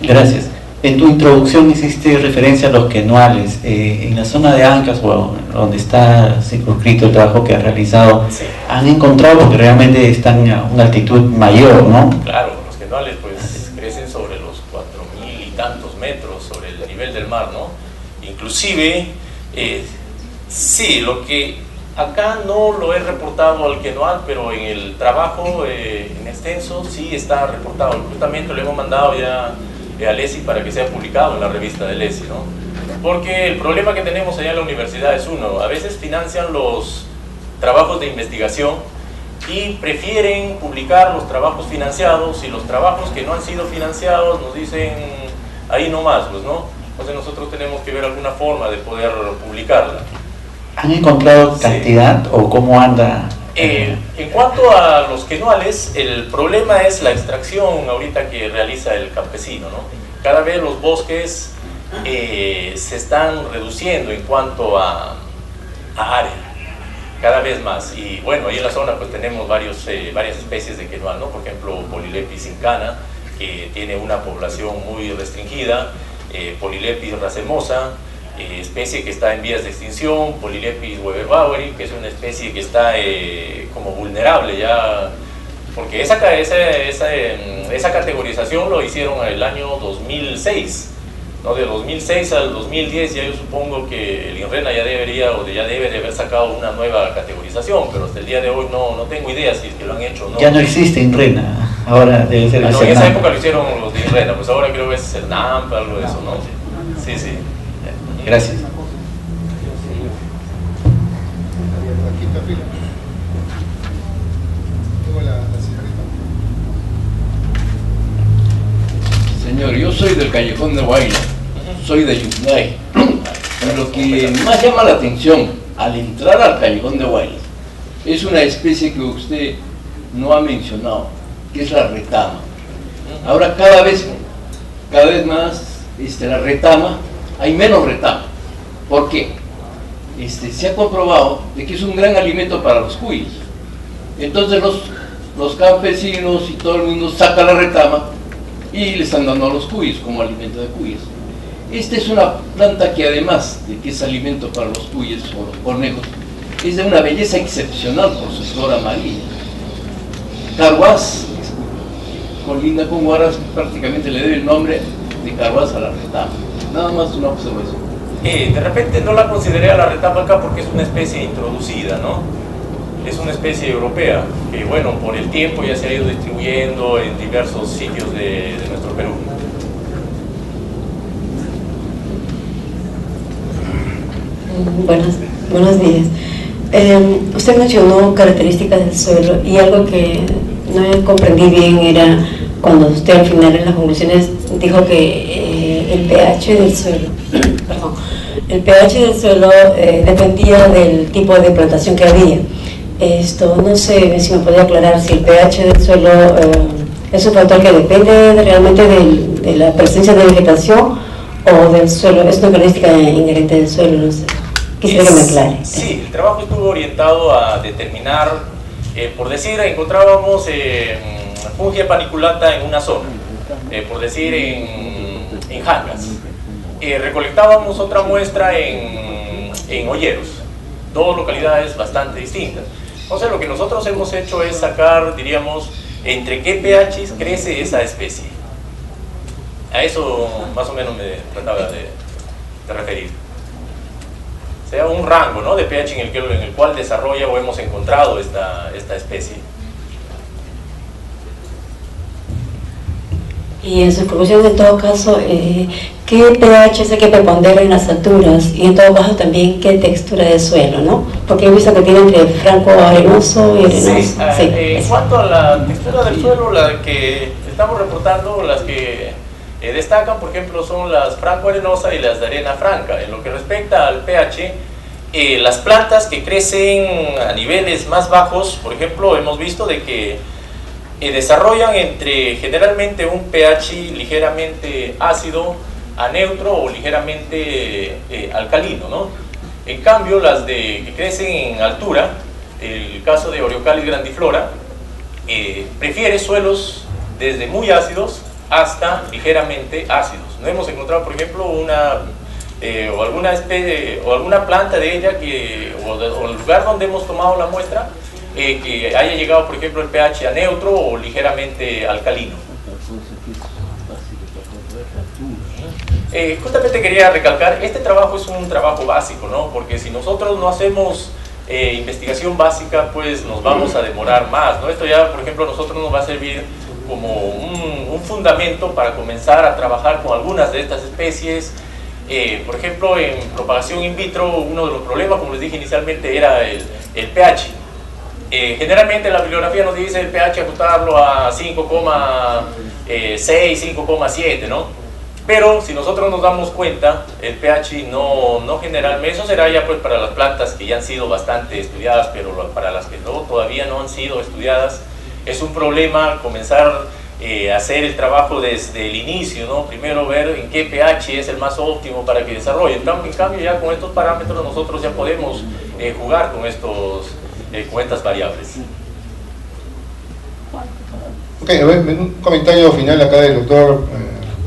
Gracias. En tu introducción hiciste referencia a los quenuales. En la zona de Ancash, donde está circunscrito el trabajo que has realizado, sí, han encontrado que realmente están a una altitud mayor, ¿no? Claro, los quenuales pues crecen sobre los 4.000 y tantos metros sobre el nivel del mar, ¿no? Inclusive, sí, lo que acá no lo he reportado al quenual, pero en el trabajo en extenso sí está reportado. Justamente lo hemos mandado ya al ESI para que sea publicado en la revista del ESI, ¿no? Porque el problema que tenemos allá en la universidad es uno, a veces financian los trabajos de investigación y prefieren publicar los trabajos financiados, y los trabajos que no han sido financiados nos dicen ahí nomás, pues, ¿no? Entonces nosotros tenemos que ver alguna forma de poder publicarla. ¿Han encontrado cantidad o cómo anda? En cuanto a los quenuales, el problema es la extracción ahorita que realiza el campesino, ¿no? Cada vez los bosques se están reduciendo en cuanto a área, cada vez más. Y bueno, ahí en la zona pues tenemos varias especies de quenual, ¿no? Por ejemplo, Polylepis incana, que tiene una población muy restringida, Polylepis racemosa, especie que está en vías de extinción, Polylepis weberbaueri, que es una especie que está como vulnerable ya, porque esa categorización lo hicieron en el año 2006, ¿no? De 2006 al 2010 ya yo supongo que el INRENA ya debe de haber sacado una nueva categorización, pero hasta el día de hoy no tengo idea si es que lo han hecho o no. Ya no existe INRENA, ahora debe ser el no, en esa época lo hicieron los de INRENA, pues ahora creo que es el NAMP, algo de eso, ¿no? Sí, sí. Gracias. Señor, yo soy del Callejón de Huaylas, soy de Yungay. Lo que más llama la atención al entrar al Callejón de Huaylas es una especie que usted no ha mencionado, que es la retama. Ahora cada vez más la retama, hay menos retama. ¿Por qué? Se ha comprobado de que es un gran alimento para los cuyes. Entonces los campesinos y todo el mundo saca la retama y le están dando a los cuyes como alimento de cuyes. Esta es una planta que además de que es alimento para los cuyes o los conejos, es de una belleza excepcional por su flor amarilla. Carhuaz, colinda con Huaraz, prácticamente le debe el nombre de Carhuaz a la retama. Nada más una observación. De repente no la consideré a la retama acá porque es una especie introducida, ¿no? Es una especie europea que, bueno, por el tiempo ya se ha ido distribuyendo en diversos sitios de nuestro Perú. Buenos días. Usted mencionó características del suelo y algo que no comprendí bien era cuando usted al final en las conclusiones dijo que el pH del suelo, el pH del suelo dependía del tipo de plantación que había. No sé si me podría aclarar si el pH del suelo es un factor que depende realmente de la presencia de vegetación o del suelo, es una característica inherente del suelo, no sé. Quisiera que me aclare. Sí, el trabajo estuvo orientado a determinar, por decir, encontrábamos fungia paniculata en una zona, por decir en Jangas. Recolectábamos otra muestra en Olleros, dos localidades bastante distintas. Entonces lo que nosotros hemos hecho es sacar, diríamos, entre qué pHs crece esa especie. A eso más o menos me trataba de referir. O sea, un rango, ¿no?, de pH en el cual desarrolla o hemos encontrado esta especie. Y en su conclusión, en todo caso, ¿qué pH es el que prepondera en las alturas? Y en todo caso también, ¿qué textura de suelo, no? Porque he visto que tiene entre franco arenoso y arenoso. Sí, en cuanto a la textura del suelo, la que estamos reportando, las que destacan, por ejemplo, son las franco-arenosa y las de arena franca. En lo que respecta al pH, las plantas que crecen a niveles más bajos, por ejemplo, hemos visto de que desarrollan generalmente un pH ligeramente ácido a neutro o ligeramente alcalino, ¿no? En cambio, las que crecen en altura, el caso de Oreocalis grandiflora, prefiere suelos desde muy ácidos hasta ligeramente ácidos. No hemos encontrado, por ejemplo, o alguna especie o alguna planta de ella o el lugar donde hemos tomado la muestra que haya llegado, por ejemplo, el pH a neutro o ligeramente alcalino. Justamente quería recalcar, este trabajo es un trabajo básico, ¿no? Porque si nosotros no hacemos investigación básica, pues nos vamos a demorar más, ¿no? Esto ya, por ejemplo, a nosotros nos va a servir como un fundamento para comenzar a trabajar con algunas de estas especies. Por ejemplo, en propagación in vitro, uno de los problemas, como les dije inicialmente, era el pH. Generalmente la bibliografía nos dice el pH ajustarlo a 5,6, 5,7, ¿no? Pero si nosotros nos damos cuenta, el pH no generalmente, eso será ya pues para las plantas que ya han sido bastante estudiadas, pero para las que todavía no han sido estudiadas, es un problema comenzar a hacer el trabajo desde el inicio, ¿no? Primero ver en qué pH es el más óptimo para que desarrolle. En cambio ya con estos parámetros nosotros ya podemos jugar con estas variables. Ok, a ver, un comentario final acá del doctor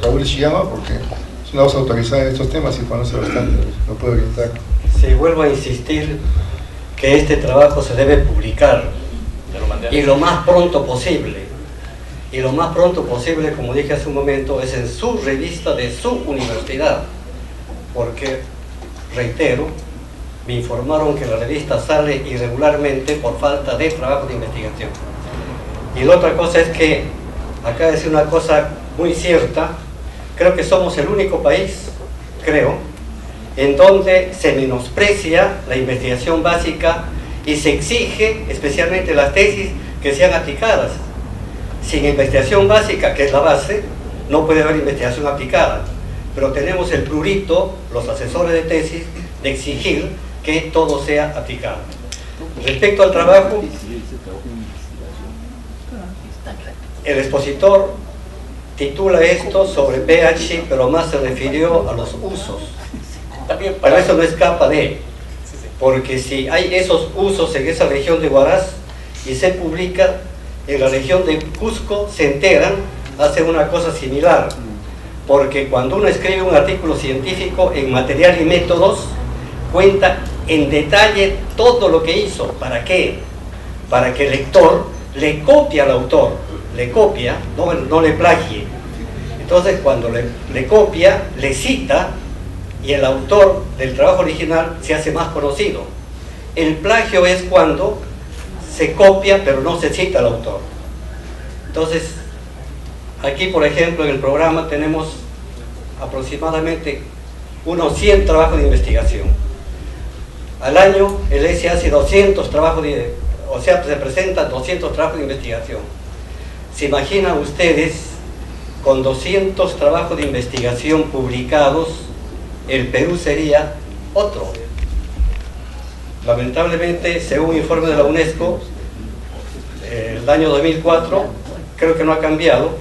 Raúl Ishiyama, porque es una voz autorizada en estos temas y conoce bastante, lo puedo orientar. Sí, vuelvo a insistir que este trabajo se debe publicar y lo más pronto posible. Y lo más pronto posible, como dije hace un momento, es en su revista de su universidad, porque, reitero, me informaron que la revista sale irregularmente por falta de trabajo de investigación. Y la otra cosa es que, acá decir una cosa muy cierta, creo que somos el único país, en donde se menosprecia la investigación básica y se exige, especialmente las tesis, que sean aplicadas. Sin investigación básica, que es la base, no puede haber investigación aplicada. Pero tenemos el prurito, los asesores de tesis, de exigir que todo sea aplicado. Respecto al trabajo, el expositor titula esto sobre pH, pero más se refirió a los usos. Pero eso no escapa de él, porque si hay esos usos en esa región de Huaraz y se publica, en la región de Cusco se enteran, hacen una cosa similar, porque cuando uno escribe un artículo científico en Material y Métodos, cuenta en detalle todo lo que hizo. ¿Para qué? Para que el lector le copie al autor, le copia, no le plagie. Entonces cuando le copia, le cita, y el autor del trabajo original se hace más conocido. El plagio es cuando se copia pero no se cita al autor. Entonces, aquí por ejemplo en el programa tenemos aproximadamente unos 100 trabajos de investigación. Al año el ESE hace 200 trabajos se presentan 200 trabajos de investigación. ¿Se imaginan ustedes con 200 trabajos de investigación publicados, el Perú sería otro? Lamentablemente, según un informe de la UNESCO, el año 2004, creo que no ha cambiado,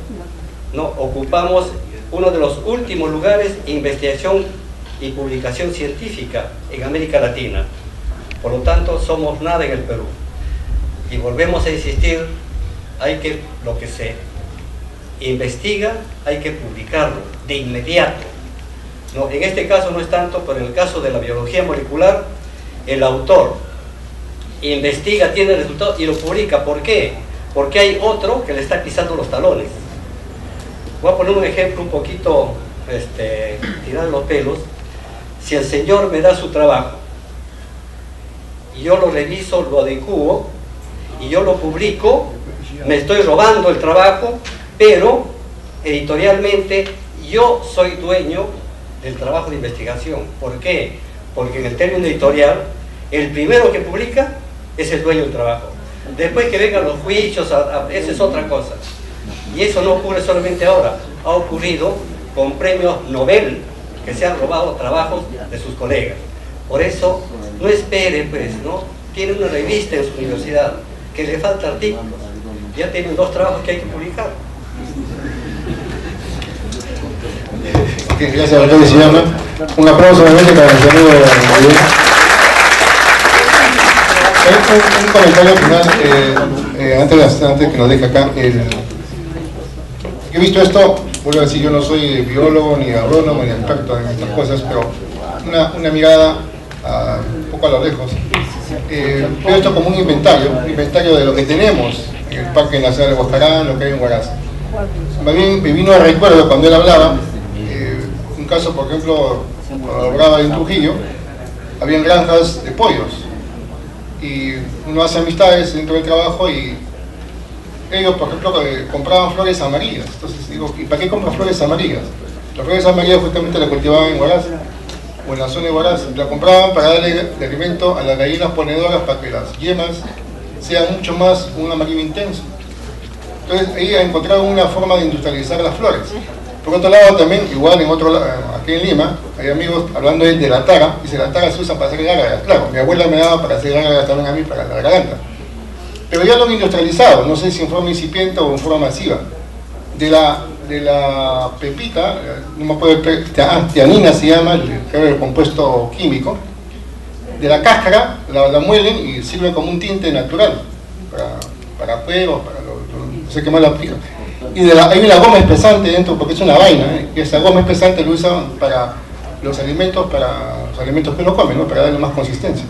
¿no? Ocupamos uno de los últimos lugares en investigación y publicación científica en América Latina. Por lo tanto, somos nada en el Perú. Y volvemos a insistir, lo que se investiga hay que publicarlo de inmediato. No, en este caso no es tanto, pero en el caso de la biología molecular, el autor investiga, tiene resultados y lo publica. ¿Por qué? Porque hay otro que le está pisando los talones. Voy a poner un ejemplo un poquito tirar los pelos. Si el señor me da su trabajo y yo lo reviso, lo adecuo y yo lo publico, me estoy robando el trabajo, pero editorialmente yo soy dueño del trabajo de investigación. ¿Por qué? Porque en el término editorial, el primero que publica es el dueño del trabajo. Después que vengan los juicios, esa es otra cosa. Y eso no ocurre solamente ahora, ha ocurrido con premios Nobel, que se han robado trabajos de sus colegas. Por eso, no espere, pues, ¿no? Tiene una revista en su universidad, que le falta artículos, ya tienen 2 trabajos que hay que publicar. Gracias, doctor Ishiyama. Un aplauso nuevamente para el saludo de un comentario final, antes que nos deje acá. He visto esto, vuelvo a decir, yo no soy biólogo, ni agrónomo, ni experto en estas cosas, pero una mirada un poco a lo lejos. Veo esto como un inventario de lo que tenemos en el Parque Nacional de Huascarán, lo que hay en Huaraz. Más bien me vino a recuerdo cuando él hablaba, un caso, por ejemplo, cuando hablaba en Trujillo, habían granjas de pollos, y uno hace amistades dentro del trabajo y ellos, por ejemplo, compraban flores amarillas. Entonces digo, ¿y para qué compran flores amarillas? Las flores amarillas justamente las cultivaban en Huaraz, o en la zona de Huaraz, la compraban para darle de alimento a las gallinas ponedoras para que las yemas sean mucho más un amarillo intenso. Entonces ahí encontraron una forma de industrializar las flores. Por otro lado también, igual aquí en Lima, hay amigos hablando de la tara, dice la tara se usa para hacer gárgaras. Claro, mi abuela me daba para hacer gárgaras también a mí, para la garganta. Pero ya lo han industrializado, no sé si en forma incipiente o en forma masiva. De la pepita, no me acuerdo, tianina se llama, el compuesto químico. De la cáscara la muelen y sirve como un tinte natural para fuegos, no sé qué más la aplica. Y hay una goma espesante dentro, porque es una vaina, y esa goma espesante lo usan para los alimentos que uno come, ¿no? Para darle más consistencia.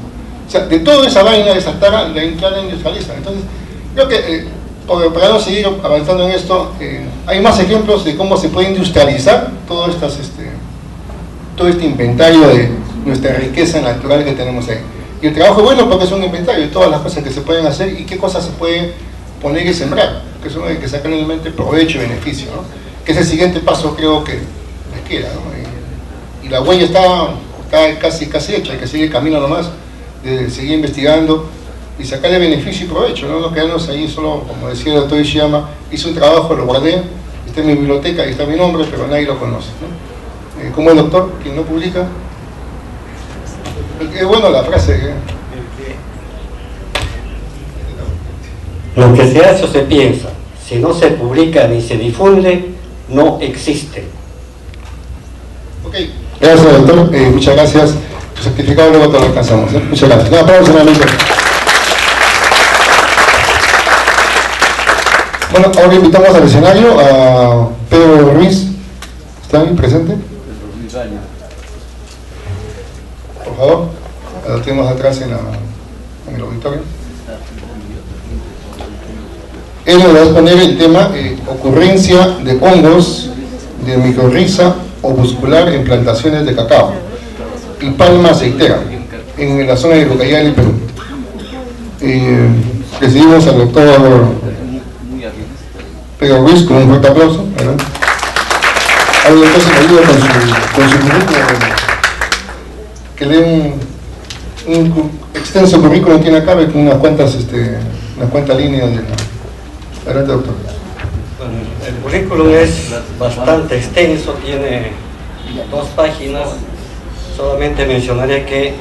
O sea, de toda esa vaina, de esa tara, la industrializan. Entonces, creo que para no seguir avanzando en esto, hay más ejemplos de cómo se puede industrializar todo este inventario de nuestra riqueza natural que tenemos ahí. Y el trabajo es bueno porque es un inventario de todas las cosas que se pueden hacer y qué cosas se pueden poner y sembrar, que son hay que sacar realmente provecho y beneficio, ¿no? Que es el siguiente paso, creo que les queda, ¿no? Y la huella está casi hecha, hay que seguir el camino nomás, de seguir investigando y sacarle beneficio y provecho, no quedarnos ahí solo, como decía el doctor Ishiyama, hice un trabajo, lo guardé, está en mi biblioteca y está mi nombre, pero nadie lo conoce, ¿no? Como el doctor, quien no publica, es bueno la frase, Lo que se hace o se piensa, si no se publica ni se difunde, no existe. Ok, gracias doctor, muchas gracias. Tu certificado luego te lo alcanzamos, ¿eh? Muchas gracias. Un aplauso nuevamente. Bueno, ahora invitamos al escenario a Pedro Ruiz. ¿Está ahí presente? Por favor, lo tenemos atrás en el auditorio. Él nos va a exponer el tema ocurrencia de hongos de micorriza opuscular en plantaciones de cacao y palma aceitera en la zona de Ucayali, Perú. Recibimos al doctor Pedro Ruiz con un fuerte aplauso. Al doctor se me ayuda con su currículum, que lee un extenso currículum, tiene acá con unas cuantas líneas de la... Adelante, doctor. Bueno, el currículum es bastante extenso, tiene 2 páginas. Solamente mencionaré que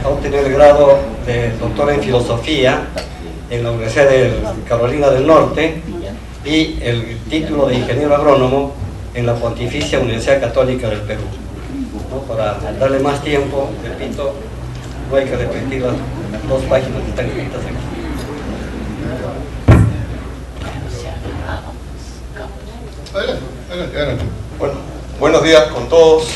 ha obtenido el grado de doctor en filosofía en la Universidad de Carolina del Norte y el título de ingeniero agrónomo en la Pontificia Universidad Católica del Perú, ¿no? Para darle más tiempo, repito, no hay que repetir las 2 páginas que están escritas aquí. Adelante. Bueno, buenos días con todos.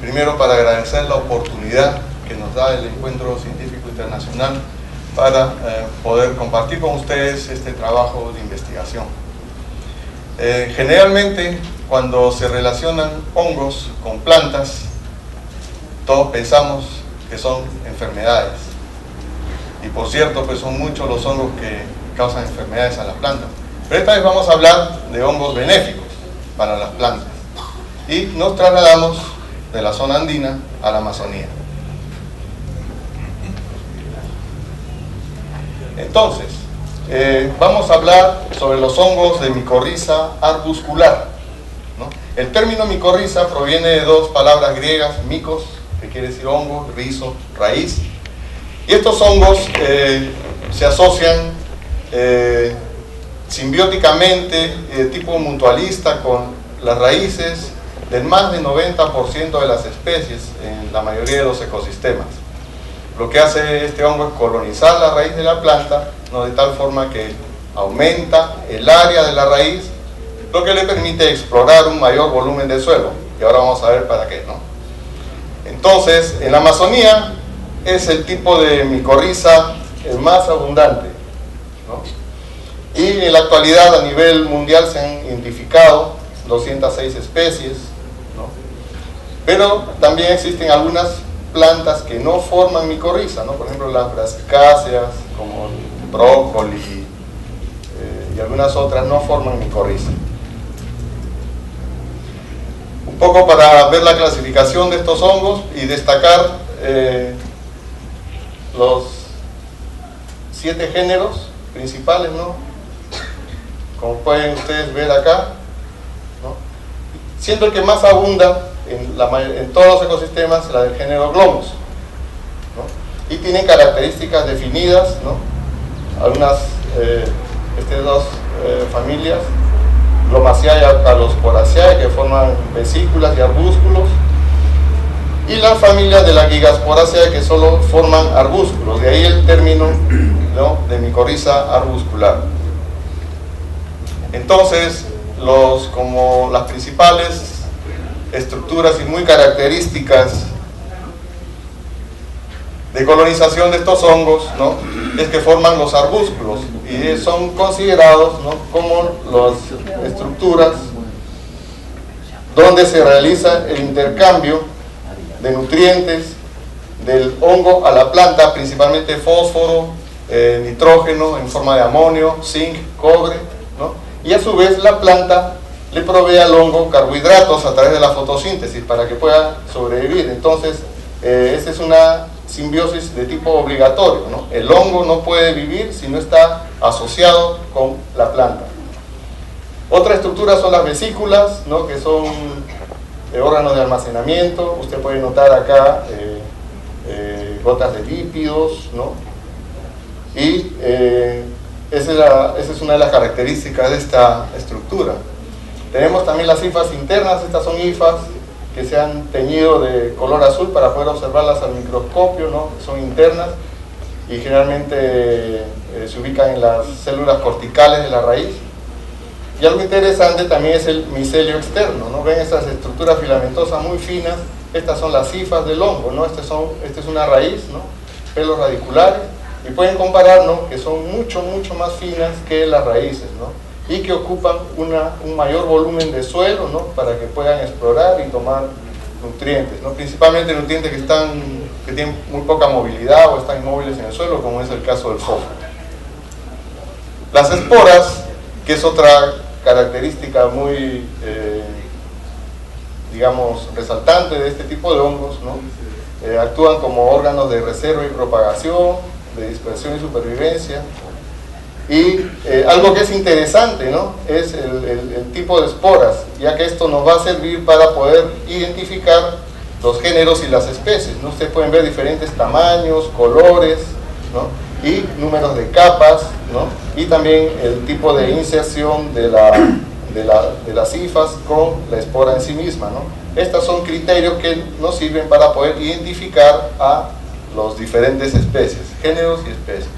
Primero, para agradecer la oportunidad que nos da el Encuentro Científico Internacional para poder compartir con ustedes este trabajo de investigación. Generalmente, cuando se relacionan hongos con plantas, todos pensamos que son enfermedades. Y por cierto, pues son muchos los hongos que causan enfermedades a las plantas. Pero esta vez vamos a hablar de hongos benéficos para las plantas. Y nos trasladamos de la zona andina a la Amazonía. Entonces, vamos a hablar sobre los hongos de micorriza arbuscular, ¿no? El término micorriza proviene de 2 palabras griegas, micos, que quiere decir hongo, rizo, raíz. Y estos hongos se asocian simbióticamente, de tipo mutualista, con las raíces del más del 90% de las especies en la mayoría de los ecosistemas. Lo que hace este hongo es colonizar la raíz de la planta, ¿no? De tal forma que aumenta el área de la raíz, lo que le permite explorar un mayor volumen de suelo. Y ahora vamos a ver para qué, ¿no? Entonces, en la Amazonía es el tipo de micorriza el más abundante, ¿no? Y en la actualidad a nivel mundial se han identificado 206 especies, ¿no? Pero también existen algunas plantas que no forman micorriza, ¿no? Por ejemplo, las brasicáceas, como el brócoli y algunas otras no forman micorriza. Un poco para ver la clasificación de estos hongos y destacar los 7 géneros principales, ¿no? Como pueden ustedes ver acá, ¿no? Siendo el que más abunda en todos los ecosistemas la del género Glomus, ¿no? Y tienen características definidas, ¿no? Algunas, estas 2 familias, Glomaceae y Alcalosporaceae, que forman vesículas y arbúsculos, y las familias de la Gigasporaceae, que solo forman arbúsculos, de ahí el término, ¿no? De micorriza arbuscular. Entonces, como las principales estructuras y muy características de colonización de estos hongos, ¿no? Es que forman los arbúsculos y son considerados, ¿no? Como las estructuras donde se realiza el intercambio de nutrientes del hongo a la planta, principalmente fósforo, nitrógeno en forma de amonio, zinc, cobre, ¿no? Y a su vez la planta le provee al hongo carbohidratos a través de la fotosíntesis para que pueda sobrevivir. Entonces, esta es una simbiosis de tipo obligatorio, ¿no? El hongo no puede vivir si no está asociado con la planta. Otra estructura son las vesículas, ¿no? Que son órganos de almacenamiento. Usted puede notar acá gotas de lípidos, ¿no? Y esa es una de las características de esta estructura. Tenemos también las hifas internas. Estas son hifas que se han teñido de color azul para poder observarlas al microscopio, ¿no? Son internas y generalmente se ubican en las células corticales de la raíz. Y algo interesante también es el micelio externo, ¿no? Ven esas estructuras filamentosas muy finas. Estas son las hifas del hongo, ¿no? Esta es una raíz, ¿no? Pelos radiculares, y pueden comparar, ¿no? Que son mucho más finas que las raíces, ¿no? Y que ocupan un mayor volumen de suelo, ¿no? Para que puedan explorar y tomar nutrientes, ¿no? Principalmente nutrientes que tienen muy poca movilidad o están inmóviles en el suelo, como es el caso del fósforo. Las esporas, que es otra característica muy, digamos, resaltante de este tipo de hongos, ¿no? Actúan como órganos de reserva y propagación, de dispersión y supervivencia. Y algo que es interesante, ¿no? Es el tipo de esporas, ya que esto nos va a servir para poder identificar los géneros y las especies, ¿no? Ustedes pueden ver diferentes tamaños, colores, ¿no? Y números de capas, ¿no? Y también el tipo de inserción de de las hifas con la espora en sí misma, ¿no? Estos son criterios que nos sirven para poder identificar a los diferentes especies, géneros y especies.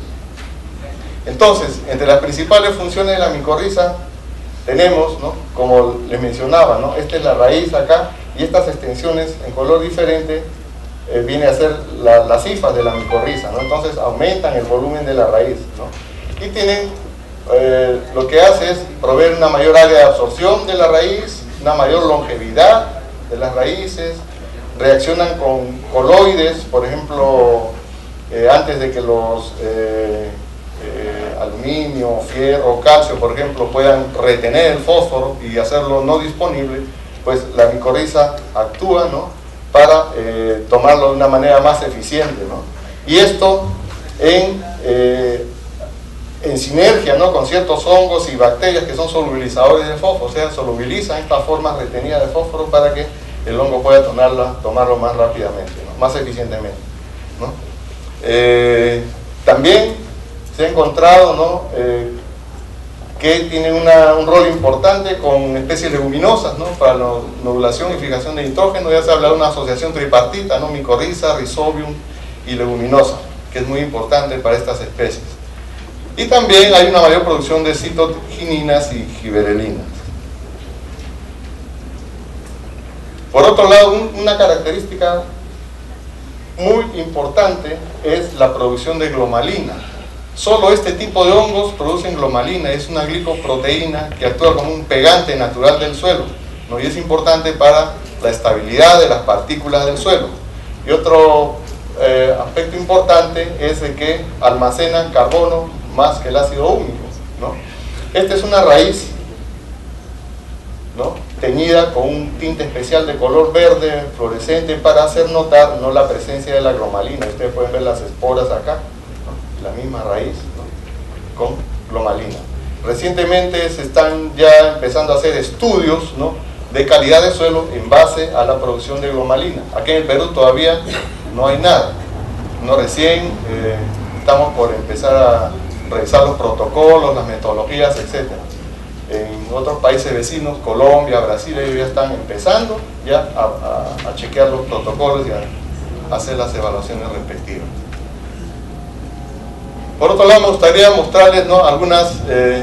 Entonces, entre las principales funciones de la micorriza tenemos, ¿no?, como les mencionaba, ¿no?, esta es la raíz acá, y estas extensiones en color diferente viene a ser las hifas de la micorriza, ¿no? Entonces aumentan el volumen de la raíz, ¿no? Y tienen, lo que hace es proveer una mayor área de absorción de la raíz, una mayor longevidad de las raíces, reaccionan con coloides, por ejemplo, antes de que los aluminio, fierro, calcio, por ejemplo, puedan retener el fósforo y hacerlo no disponible, pues la micorriza actúa, ¿no?, para tomarlo de una manera más eficiente, ¿no? Y esto en sinergia, ¿no?, con ciertos hongos y bacterias que son solubilizadores de fósforo, o sea, solubilizan estas formas retenidas de fósforo para que el hongo pueda tomarlo más rápidamente, ¿no?, más eficientemente, ¿no? También se ha encontrado, ¿no?, que tienen un rol importante con especies leguminosas, ¿no?, para la nodulación y fijación de nitrógeno. Ya se habla de una asociación tripartita, ¿no?, micorriza, rhizobium y leguminosa, que es muy importante para estas especies. Y también hay una mayor producción de citogininas y giberelinas. Por otro lado, una característica muy importante es la producción de glomalina. Solo este tipo de hongos producen glomalina, es una glicoproteína que actúa como un pegante natural del suelo, ¿no?, y es importante para la estabilidad de las partículas del suelo. Y otro aspecto importante es de que almacena carbono más que el ácido húmico, ¿no? Esta es una raíz, ¿no?, teñida con un tinte especial de color verde fluorescente para hacer notar, ¿no?, la presencia de la glomalina. Ustedes pueden ver las esporas acá, ¿no?, la misma raíz, ¿no?, con glomalina. Recientemente se están ya empezando a hacer estudios, ¿no?, de calidad de suelo en base a la producción de glomalina. Aquí en el Perú todavía no hay nada, no, recién estamos por empezar a revisar los protocolos, las metodologías, etc. En otros países vecinos, Colombia, Brasil, ellos ya están empezando ya a chequear los protocolos y a hacer las evaluaciones respectivas. Por otro lado, me gustaría mostrarles, ¿no?, algunas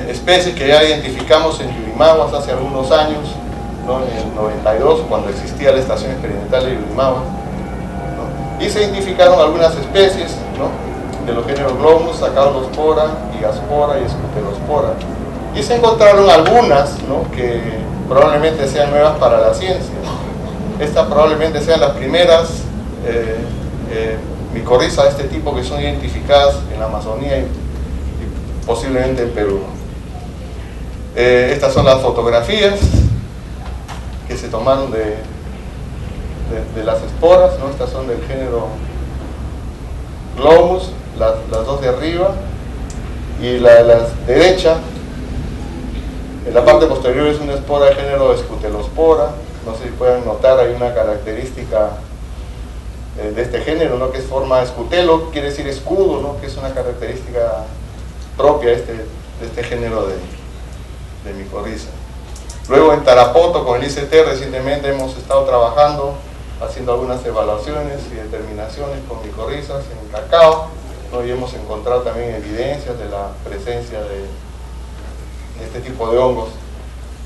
especies que ya identificamos en Yurimaguas hace algunos años, ¿no?, en el 92, cuando existía la estación experimental de Yurimaguas, ¿no?, y se identificaron algunas especies, ¿no?, de los géneros Glomus, Sacalospora, Higaspora y Scutelospora. Y se encontraron algunas, ¿no?, que probablemente sean nuevas para la ciencia. Estas probablemente sean las primeras micorrizas de este tipo que son identificadas en la Amazonía y posiblemente en Perú. Estas son las fotografías que se tomaron de las esporas, ¿no? Estas son del género Glomus, las dos de arriba, y la de la derecha, en la parte posterior, es una espora de género Scutelospora. No sé si pueden notar, hay una característica de este género, ¿no?, que es forma escutelo, quiere decir escudo, ¿no?, que es una característica propia de este género de micorriza. Luego en Tarapoto con el ICT recientemente hemos estado trabajando, haciendo algunas evaluaciones y determinaciones con micorrizas en cacao, ¿no?, y hemos encontrado también evidencias de la presencia de este tipo de hongos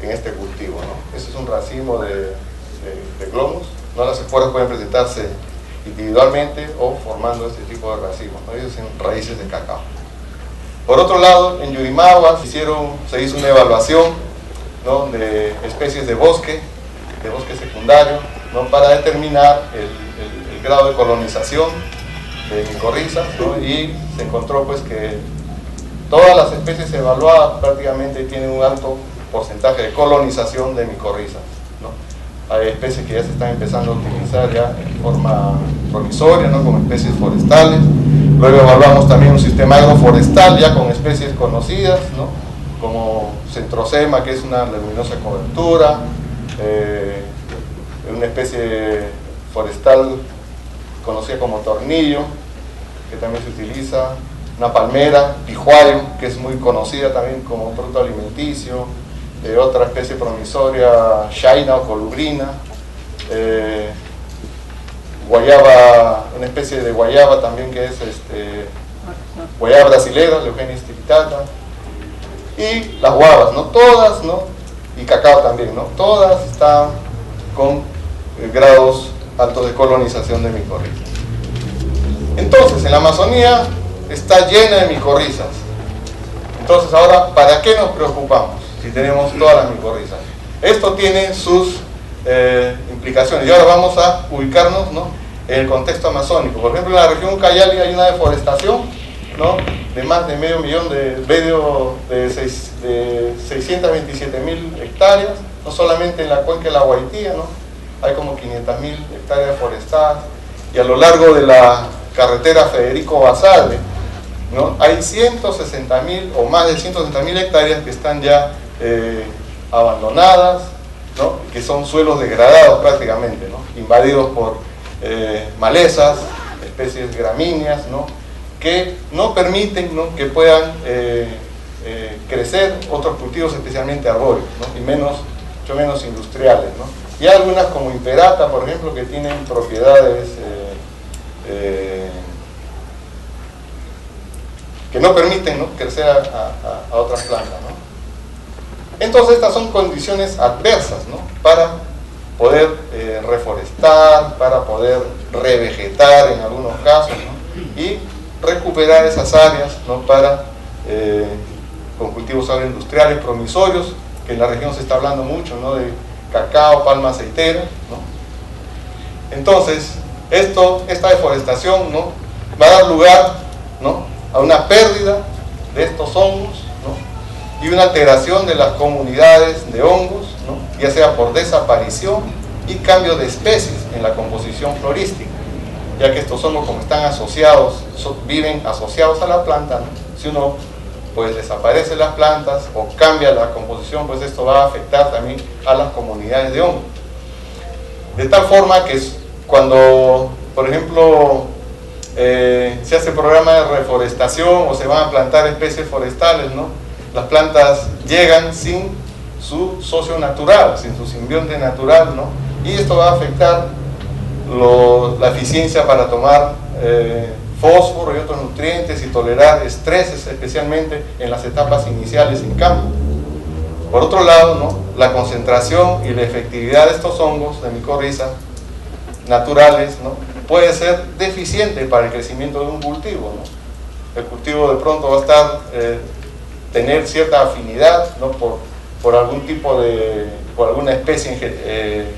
en este cultivo, ¿no? Este es un racimo de Glomus, ¿no? Las esporas pueden presentarse individualmente o formando este tipo de racimos, ¿no?, ellos en raíces de cacao. Por otro lado, en Yurimaguas se hizo una evaluación, ¿no?, de especies de bosque secundario, ¿no?, para determinar el grado de colonización de micorrizas, ¿no?, y se encontró pues que todas las especies evaluadas prácticamente tienen un alto porcentaje de colonización de micorrizas, ¿no? Hay especies que ya se están empezando a utilizar ya en forma provisoria, ¿no?, como especies forestales. Luego evaluamos también un sistema agroforestal ya con especies conocidas, ¿no?, como Centrosema, que es una leguminosa cobertura, una especie forestal conocida como tornillo, que también se utiliza, una palmera, pijuayo, que es muy conocida también como producto alimenticio, otra especie promisoria, shaina o colubrina, guayaba, una especie de guayaba también que es guayaba brasilera, Leugenia stilitata, y las guavas, ¿no? Todas, ¿no? Y cacao también, ¿no? Todas están con grados altos de colonización de micorrizas. Entonces, en la Amazonía está llena de micorrizas. Entonces, ahora, ¿para qué nos preocupamos si tenemos todas las micorrizas? Esto tiene sus implicaciones, y ahora vamos a ubicarnos, ¿no?, en el contexto amazónico. Por ejemplo, en la región Ucayali hay una deforestación, ¿no?, de más de medio millón de 627.000 hectáreas, no solamente en la cuenca de la Guaitía, ¿no?, hay como 500.000 hectáreas deforestadas, y a lo largo de la carretera Federico Basadre, ¿no?, hay 160.000 o más de 160.000 hectáreas que están ya abandonadas, ¿no?, que son suelos degradados prácticamente, ¿no?, invadidos por malezas, especies gramíneas, ¿no?, que no permiten, ¿no?, que puedan crecer otros cultivos, especialmente arbóreos, ¿no?, y mucho menos industriales, ¿no? Y hay algunas como Imperata, por ejemplo, que tienen propiedades que no permiten, ¿no?, crecer a otras plantas, ¿no? Entonces estas son condiciones adversas, ¿no?, para poder reforestar, para poder revegetar en algunos casos, ¿no?, y recuperar esas áreas, ¿no?, para con cultivos agroindustriales promisorios, que en la región se está hablando mucho, ¿no?, de cacao, palma aceitera, ¿no? Entonces, esta deforestación, ¿no?, va a dar lugar, ¿no?, a una pérdida de estos hongos, ¿no?, y una alteración de las comunidades de hongos, ¿no?, ya sea por desaparición y cambio de especies en la composición florística, ya que estos hongos, como están asociados, viven asociados a la planta, ¿no?, si uno pues desaparece las plantas o cambia la composición, pues esto va a afectar también a las comunidades de hongos. De tal forma que cuando, por ejemplo, se hace programa de reforestación o se van a plantar especies forestales, ¿no?, las plantas llegan sin su socio natural, sin su simbionte natural, ¿no?, y esto va a afectar la eficiencia para tomar fósforo y otros nutrientes y tolerar estreses, especialmente en las etapas iniciales en campo. Por otro lado, ¿no?, la concentración y la efectividad de estos hongos de micorriza naturales, ¿no?, puede ser deficiente para el crecimiento de un cultivo, ¿no? El cultivo de pronto va a estar tener cierta afinidad, ¿no?, por algún tipo de, por alguna especie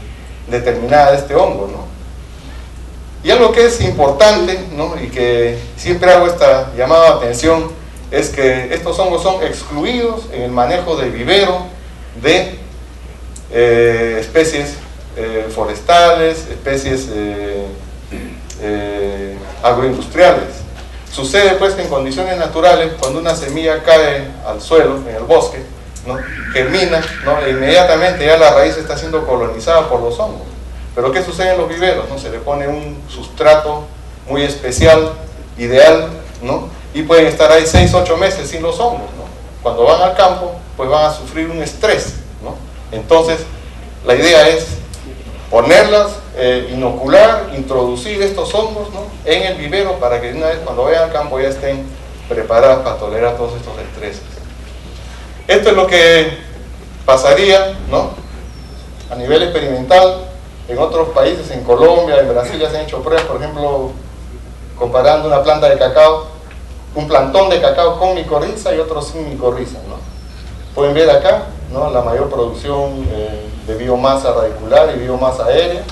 determinada de este hongo, ¿no? Y algo que es importante, ¿no?, y que siempre hago esta llamada de atención, es que estos hongos son excluidos en el manejo de vivero de especies forestales, especies agroindustriales. Sucede pues que en condiciones naturales, cuando una semilla cae al suelo, en el bosque, ¿no?, germina, ¿no?, e inmediatamente ya la raíz está siendo colonizada por los hongos. Pero ¿qué sucede en los viveros? ¿No? Se le pone un sustrato muy especial, ideal, ¿no?, y pueden estar ahí 6-8 meses sin los hongos, ¿no? Cuando van al campo, pues van a sufrir un estrés, ¿no? Entonces, la idea es ponerlas, inocular, introducir estos hongos, ¿no?, en el vivero para que una vez cuando vayan al campo ya estén preparadas para tolerar todos estos estreses. Esto es lo que pasaría, ¿no?, a nivel experimental. En otros países, en Colombia, en Brasil, ya se han hecho pruebas, por ejemplo, comparando una planta de cacao, un plantón de cacao con micorriza y otro sin micorriza, ¿no? Pueden ver acá, ¿no?, la mayor producción de biomasa radicular y biomasa aérea,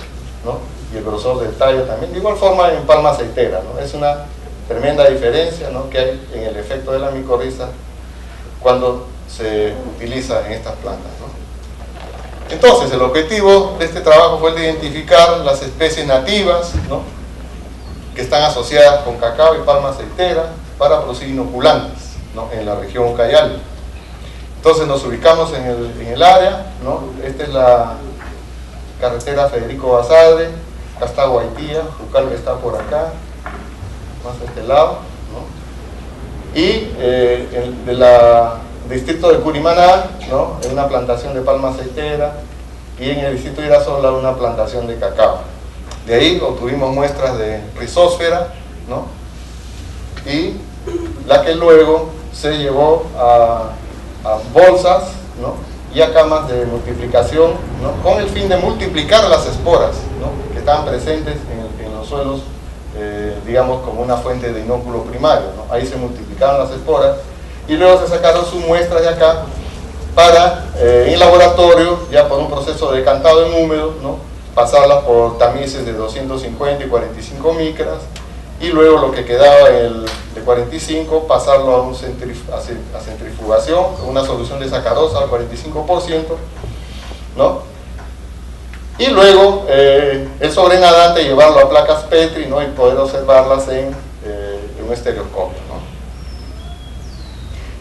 ¿no?, y el grosor del tallo también. De igual forma en palma aceitera, ¿no? Es una tremenda diferencia, ¿no?, que hay en el efecto de la micorriza cuando se utiliza en estas plantas, ¿no? Entonces, el objetivo de este trabajo fue el de identificar las especies nativas, ¿no?, que están asociadas con cacao y palma aceitera para producir inoculantes, ¿no?, en la región Ucayali. Entonces nos ubicamos en el área, ¿no? Esta es la carretera Federico Basadre, acá está Guaitía, Jucal está por acá, más de este lado, ¿no? Y de la distrito de Curimaná, ¿no? En una plantación de palma aceitera, y en el distrito de Irasola una plantación de cacao. De ahí obtuvimos muestras de rizósfera, ¿no? Y la que luego se llevó a bolsas, ¿no? Y a camas de multiplicación, ¿no? Con el fin de multiplicar las esporas, ¿no? Que estaban presentes en los suelos, digamos, como una fuente de inóculo primario, ¿no? Ahí se multiplicaron las esporas y luego se sacaron sus muestras de acá para, en laboratorio, ya por un proceso de decantado en húmedo, ¿no? Pasarlas por tamices de 250 y 45 micras, y luego lo que quedaba de 45 pasarlo a centrifugación, una solución de sacarosa al 45%, ¿no? Y luego el sobrenadante llevarlo a placas Petri, ¿no? Y poder observarlas en un estereoscopio, ¿no?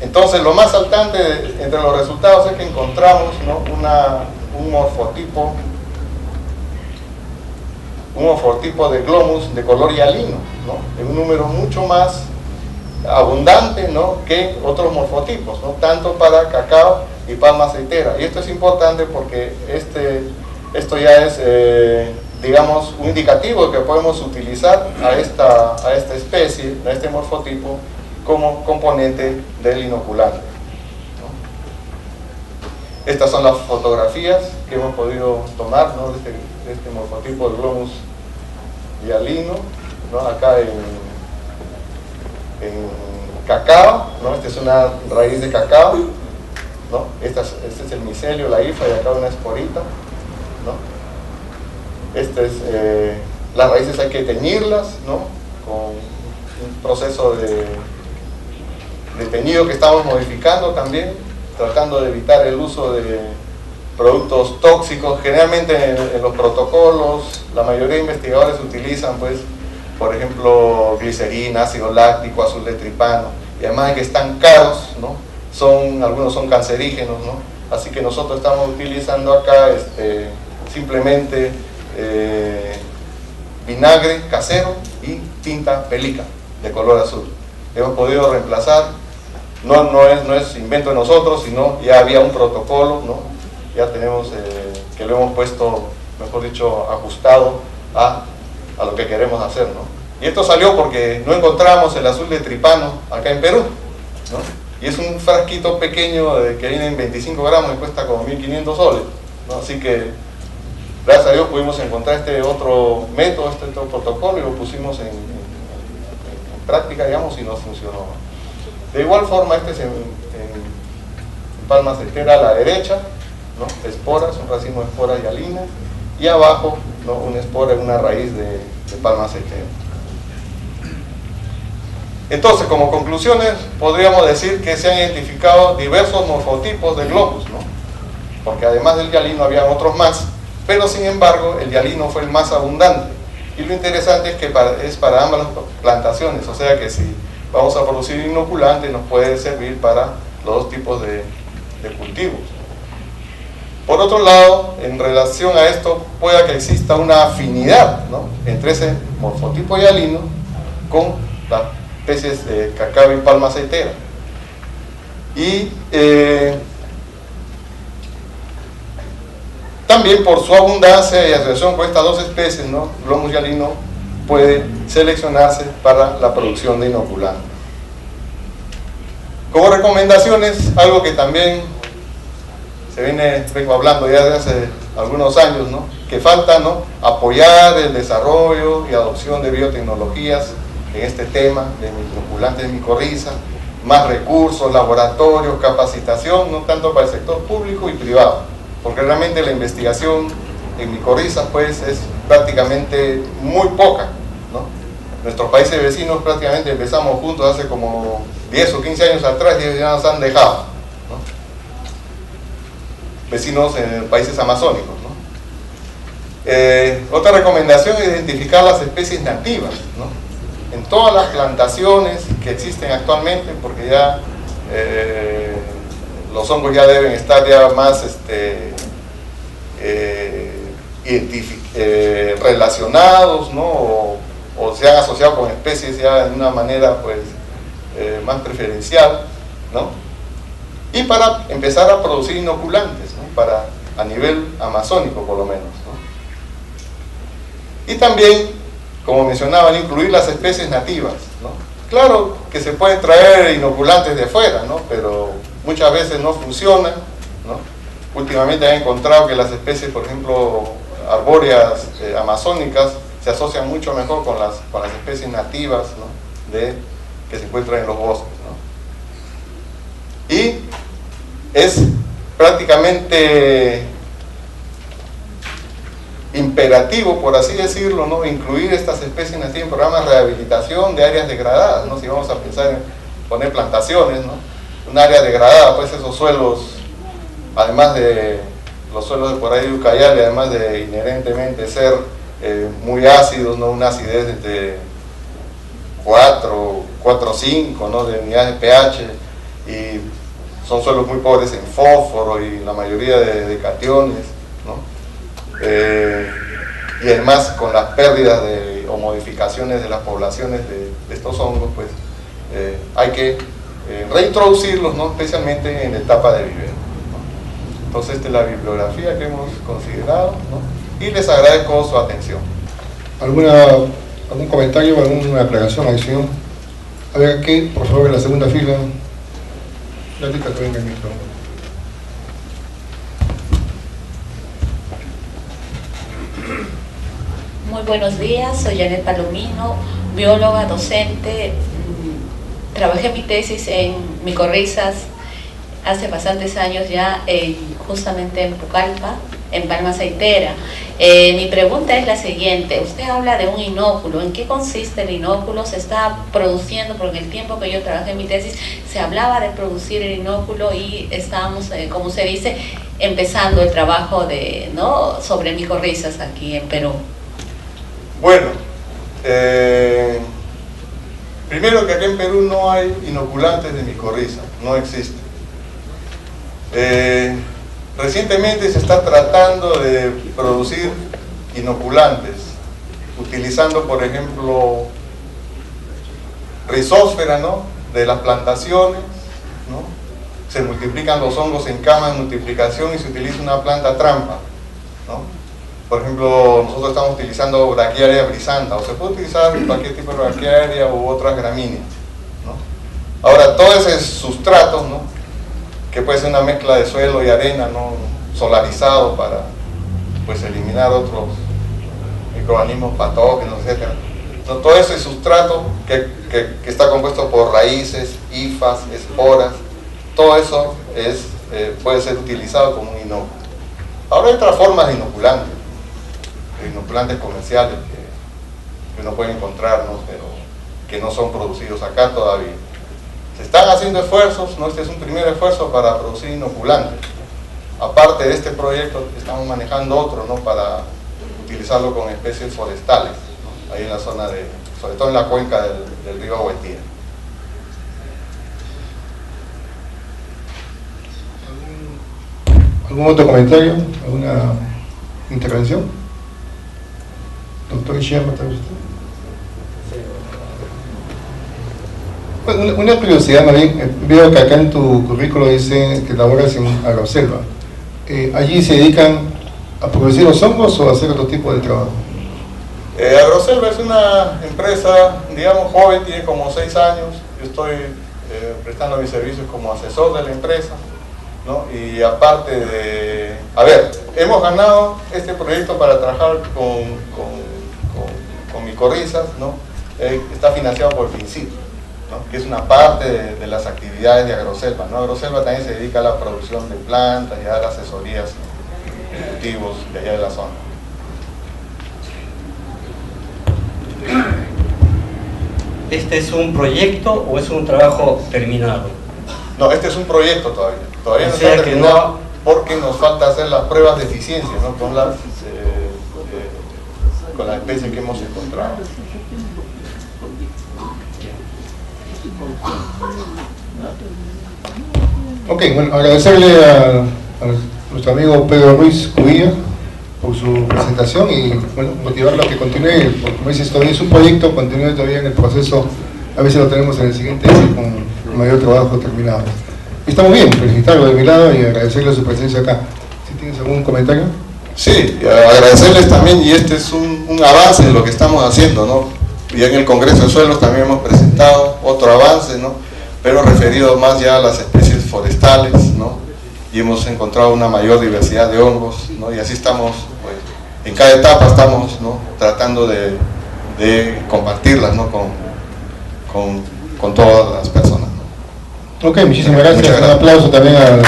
Entonces lo más saltante entre los resultados es que encontramos, ¿no? un morfotipo de glomus de color hialino, ¿no? En un número mucho más abundante, ¿no? Que otros morfotipos, ¿no? Tanto para cacao y palma aceitera. Y esto es importante porque esto ya es, digamos, un indicativo que podemos utilizar a esta especie, a este morfotipo, como componente del inoculante, ¿no? Estas son las fotografías que hemos podido tomar, ¿no? de este morfotipo de glomus hialino, ¿no? Acá en cacao, ¿no? Esta es una raíz de cacao, ¿no? Este es el micelio, la hifa, y acá una esporita, ¿no? Las raíces hay que teñirlas, ¿no? Con un proceso de teñido que estamos modificando también, tratando de evitar el uso de productos tóxicos. Generalmente en los protocolos la mayoría de investigadores utilizan, pues, por ejemplo, glicerina, ácido láctico, azul de tripano, y además de que están caros, ¿no? Algunos son cancerígenos, ¿no? Así que nosotros estamos utilizando acá simplemente vinagre casero y tinta pelica de color azul. Hemos podido reemplazar, no es invento de nosotros, sino ya había un protocolo, ¿no? Ya tenemos que lo hemos puesto, mejor dicho, ajustado a lo que queremos hacer, ¿no? Y esto salió porque no encontramos el azul de tripano acá en Perú, ¿no? Y es un frasquito pequeño que viene en 25 gramos y cuesta como 1.500 soles, ¿no? Así que gracias a Dios pudimos encontrar este otro método, este otro protocolo, y lo pusimos en práctica, digamos, y nos funcionó. De igual forma, este es en palma aceitera a la derecha, ¿no? Esporas, un racimo de esporas hialinas, y abajo, ¿no? Una espora en una raíz de palma aceitera. Entonces, como conclusiones, podríamos decir que se han identificado diversos morfotipos de globus, ¿no? Porque además del hialino habían otros más, pero sin embargo el hialino fue el más abundante. Y lo interesante es que es para ambas las plantaciones, o sea que si vamos a producir inoculante nos puede servir para los dos tipos de cultivos. Por otro lado, en relación a esto, pueda que exista una afinidad, ¿no? Entre ese morfotipo hialino con las especies de cacao y palma aceitera. Y también por su abundancia y asociación con estas dos especies, ¿no? Glomus hialino puede seleccionarse para la producción de inoculante. Como recomendaciones, algo que también vengo hablando ya desde hace algunos años, ¿no? Que falta, ¿no? Apoyar el desarrollo y adopción de biotecnologías en este tema de inoculantes de micorriza, más recursos, laboratorios, capacitación, no tanto para el sector público y privado, porque realmente la investigación en micorrizas, pues, es prácticamente muy poca, ¿no? Nuestros países vecinos prácticamente empezamos juntos hace como 10 o 15 años atrás, y ellos ya nos han dejado, ¿no? Vecinos en países amazónicos, ¿no? Otra recomendación es identificar las especies nativas, ¿no? En todas las plantaciones que existen actualmente, porque ya los hongos ya deben estar ya más relacionados, ¿no? O se han asociado con especies ya de una manera, pues, más preferencial, ¿no? y para empezar a producir inoculantes, ¿no? A nivel amazónico por lo menos, ¿no? Y también, como mencionaban, incluir las especies nativas, ¿no? Claro que se pueden traer inoculantes de afuera, ¿no? Pero muchas veces no funcionan, ¿no? Últimamente he encontrado que las especies, por ejemplo, arbóreas amazónicas, se asocian mucho mejor con las especies nativas, ¿no? Que se encuentran en los bosques, ¿no? Y es prácticamente imperativo, por así decirlo, ¿no? Incluir estas especies nativas en programas de rehabilitación de áreas degradadas, ¿no? Si vamos a pensar en poner plantaciones, ¿no? Un área degradada, pues esos suelos, además de los suelos de por ahí de Ucayali, además de inherentemente ser muy ácidos, ¿no? Una acidez de 4 o 5, ¿no? De unidades de pH, y son suelos muy pobres en fósforo y la mayoría de cationes, ¿no? Y además con las pérdidas o modificaciones de las poblaciones de estos hongos, pues hay que reintroducirlos, ¿no? Especialmente en la etapa de vivero, ¿no? Entonces esta es la bibliografía que hemos considerado, ¿no? Y les agradezco su atención. ¿Algún comentario o alguna aclaración, adición? A ver, aquí, por favor, en la segunda fila. La lista que venga el micro. Muy buenos días, soy Janet Palomino, bióloga, docente. Trabajé mi tesis en micorrizas hace bastantes años ya, justamente en Pucallpa, en Palma Aceitera. Mi pregunta es la siguiente: usted habla de un inóculo. ¿En qué consiste el inóculo? ¿Se está produciendo? Porque en el tiempo que yo trabajé en mi tesis se hablaba de producir el inóculo y estábamos, como se dice, empezando el trabajo ¿no? sobre micorrizas aquí en Perú. Bueno, primero que aquí en Perú no hay inoculantes de micorriza, no existen. Recientemente se está tratando de producir inoculantes utilizando, por ejemplo, rizósfera, ¿no? De las plantaciones, ¿no? Se multiplican los hongos en camas de multiplicación y se utiliza una planta trampa, ¿no? Por ejemplo, nosotros estamos utilizando Brachiaria brisanta, o se puede utilizar cualquier tipo de brachiaria u otras gramíneas, ¿no? Ahora, todo ese sustrato, ¿no? Que puede ser una mezcla de suelo y arena, ¿no? Solarizado para, pues, eliminar otros microorganismos patógenos, etc. ¿No? Todo ese sustrato que está compuesto por raíces, hifas, esporas, todo eso puede ser utilizado como un inóculo. Ahora hay otras formas de inoculantes comerciales que uno puede encontrar, ¿no? Pero que no son producidos acá todavía. Se están haciendo esfuerzos, ¿no? Este es un primer esfuerzo para producir inoculantes. Aparte de este proyecto, estamos manejando otro, ¿no? Para utilizarlo con especies forestales, ¿no? Ahí en la zona sobre todo en la cuenca del río Huetía. ¿Algún otro comentario? ¿Alguna intervención? Doctor Ishiyama, ¿está usted? Bueno, una curiosidad, Marín, veo que acá en tu currículo dice que laboras en Agroselva. ¿Allí se dedican a producir los hongos o a hacer otro tipo de trabajo? Agroselva es una empresa, digamos, joven, tiene como 6 años. Yo estoy prestando mis servicios como asesor de la empresa, ¿no? Y aparte de... A ver, hemos ganado este proyecto para trabajar con micorrizas, ¿no? Está financiado por FINCIT, ¿no? Que es una parte de las actividades de Agroselva, ¿no? Agroselva también se dedica a la producción de plantas y a dar asesorías, ¿no? Cultivos de allá de la zona. ¿Este es un proyecto o es un trabajo terminado? No, este es un proyecto todavía. Todavía no sea está que terminado no... porque nos falta hacer las pruebas de eficiencia, ¿no? Con las especies que hemos encontrado. Ok, bueno, agradecerle a nuestro amigo Pedro Ruiz Cubilla por su presentación y, bueno, motivarlo a que continúe, porque como dices, todavía es un proyecto, continúe todavía en el proceso, a ver si lo tenemos en el siguiente con mayor trabajo terminado. Está muy bien, felicitarlo de mi lado y agradecerle su presencia acá. Si tienes algún comentario. Sí, agradecerles también, y este es un avance de lo que estamos haciendo, ¿no? Y en el Congreso de Suelos también hemos presentado otro avance, ¿no? Pero referido más ya a las especies forestales, ¿no? Y hemos encontrado una mayor diversidad de hongos, ¿no? Y así estamos, pues, en cada etapa estamos, ¿no? Tratando de compartirlas, ¿no? con todas las personas, ¿no? Ok, muchísimas gracias. Un aplauso también al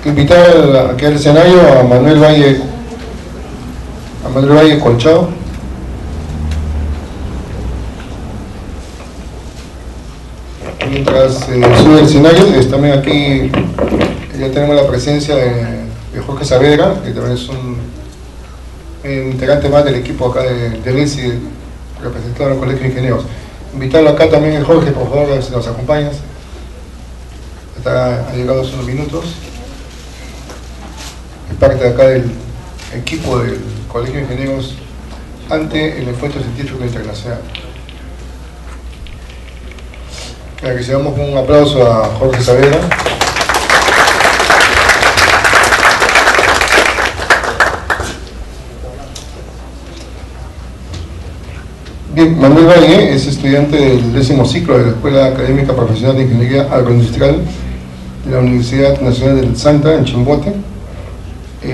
invitar aquí al escenario a Manuel Valle Colchado. Mientras sube el escenario, también aquí ya tenemos la presencia de Jorge Saavedra, que también es un integrante más del equipo acá del ESI, representado en el Colegio de Ingenieros. Invitarlo acá también, Jorge, por favor, si nos acompañas. Ha llegado hace unos minutos. Es parte de acá del equipo del Colegio de Ingenieros ante el Encuentro Científico Internacional. Para que sigamos con un aplauso a Jorge Saavedra. Bien, Manuel Valle es estudiante del 10º ciclo de la Escuela Académica Profesional de Ingeniería Agroindustrial de la Universidad Nacional del Santa, en Chimbote.